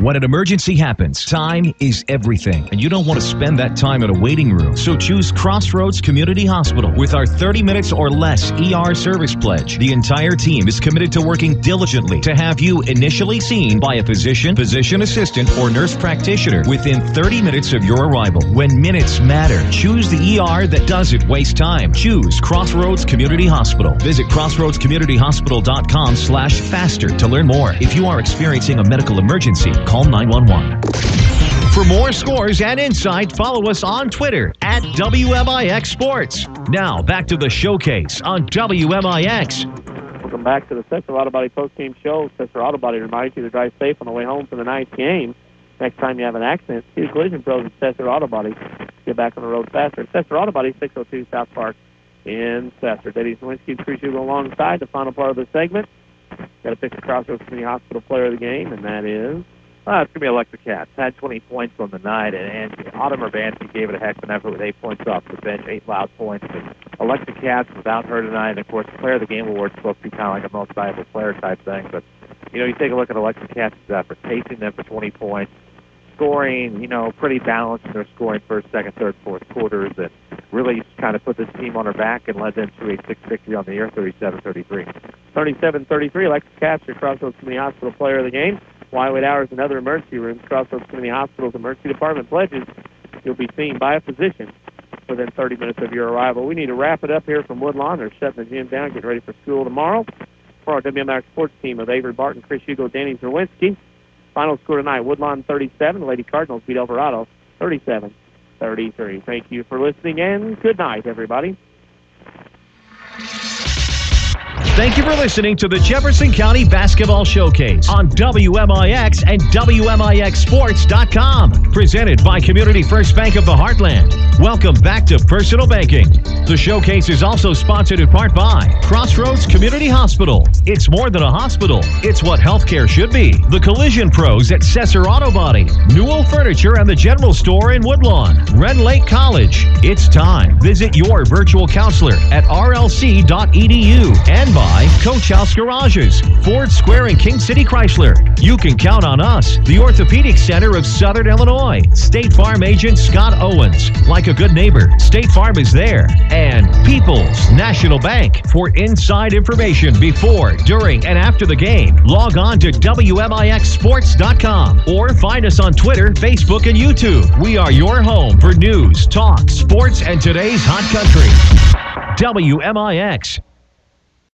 When an emergency happens, time is everything, and you don't want to spend that time in a waiting room. So choose Crossroads Community Hospital with our 30 minutes or less ER service pledge. The entire team is committed to working diligently to have you initially seen by a physician, physician assistant, or nurse practitioner within 30 minutes of your arrival. When minutes matter, choose the ER that doesn't waste time. Choose Crossroads Community Hospital. Visit crossroadscommunityhospital.com/faster to learn more. If you are experiencing a medical emergency, call 911. For more scores and insight, follow us on Twitter at WMIX Sports. Now, back to the Showcase on WMIX Welcome back to the Cesar Auto Body post-game show. Cesar Auto Body reminds you to drive safe on the way home from the ninth game. Next time you have an accident, see the collision pros at Cesar Auto Body. Get back on the road faster. Cesar Auto Body, 602 South Park in Cesar. Denny Zawinski and Chris Hugo alongside the final part of the segment. Got to pick the Crossroads Community Hospital player of the game, and that is... It's going to be Electric Cats. Had 20 points on the night, and Autumn Urbanski gave it a heck of an effort with 8 points off the bench, 8 loud points. But Electric Cats, without her tonight, and of course, the Player of the Game award is supposed to be kind of like a most valuable player type thing. But, you take a look at Electric Cats' effort, pacing them for 20 points, scoring, pretty balanced in their scoring first, second, third, fourth quarters, and really kind of put this team on her back and led them to a 6 victory on the year, 37-33. 37-33, Electric Cats, your Crossroads Community Hospital player of the game. Wildwood Hours and other emergency rooms, Crossroads Community Hospital's emergency department pledges you'll be seen by a physician within 30 minutes of your arrival. We need to wrap it up here from Woodlawn. They're shutting the gym down, getting ready for school tomorrow. For our WMX sports team of Avery Barton, Chris Hugo, Danny Zawinski. Final score tonight, Woodlawn 37, the Lady Cardinals beat Alvarado 37-33. Thank you for listening, and good night, everybody. Thank you for listening to the Jefferson County Basketball Showcase on WMIX and WMIXSports.com. Presented by Community First Bank of the Heartland. Welcome back to Personal Banking. The showcase is also sponsored in part by Crossroads Community Hospital. It's more than a hospital. It's what healthcare should be. The Collision Pros at Cesar Auto Body. Newell Furniture and the General Store in Woodlawn. Ren Lake College. It's time. Visit your virtual counselor at rlc.edu. And by Coach House Garages, Ford Square and King City Chrysler. You can count on us, the Orthopedic Center of Southern Illinois. State Farm agent Scott Owens. Like a good neighbor, State Farm is there. And People's National Bank. For inside information before, during, and after the game, log on to WMIXSports.com or find us on Twitter, Facebook, and YouTube. We are your home for news, talk, sports, and today's hot country. WMIX.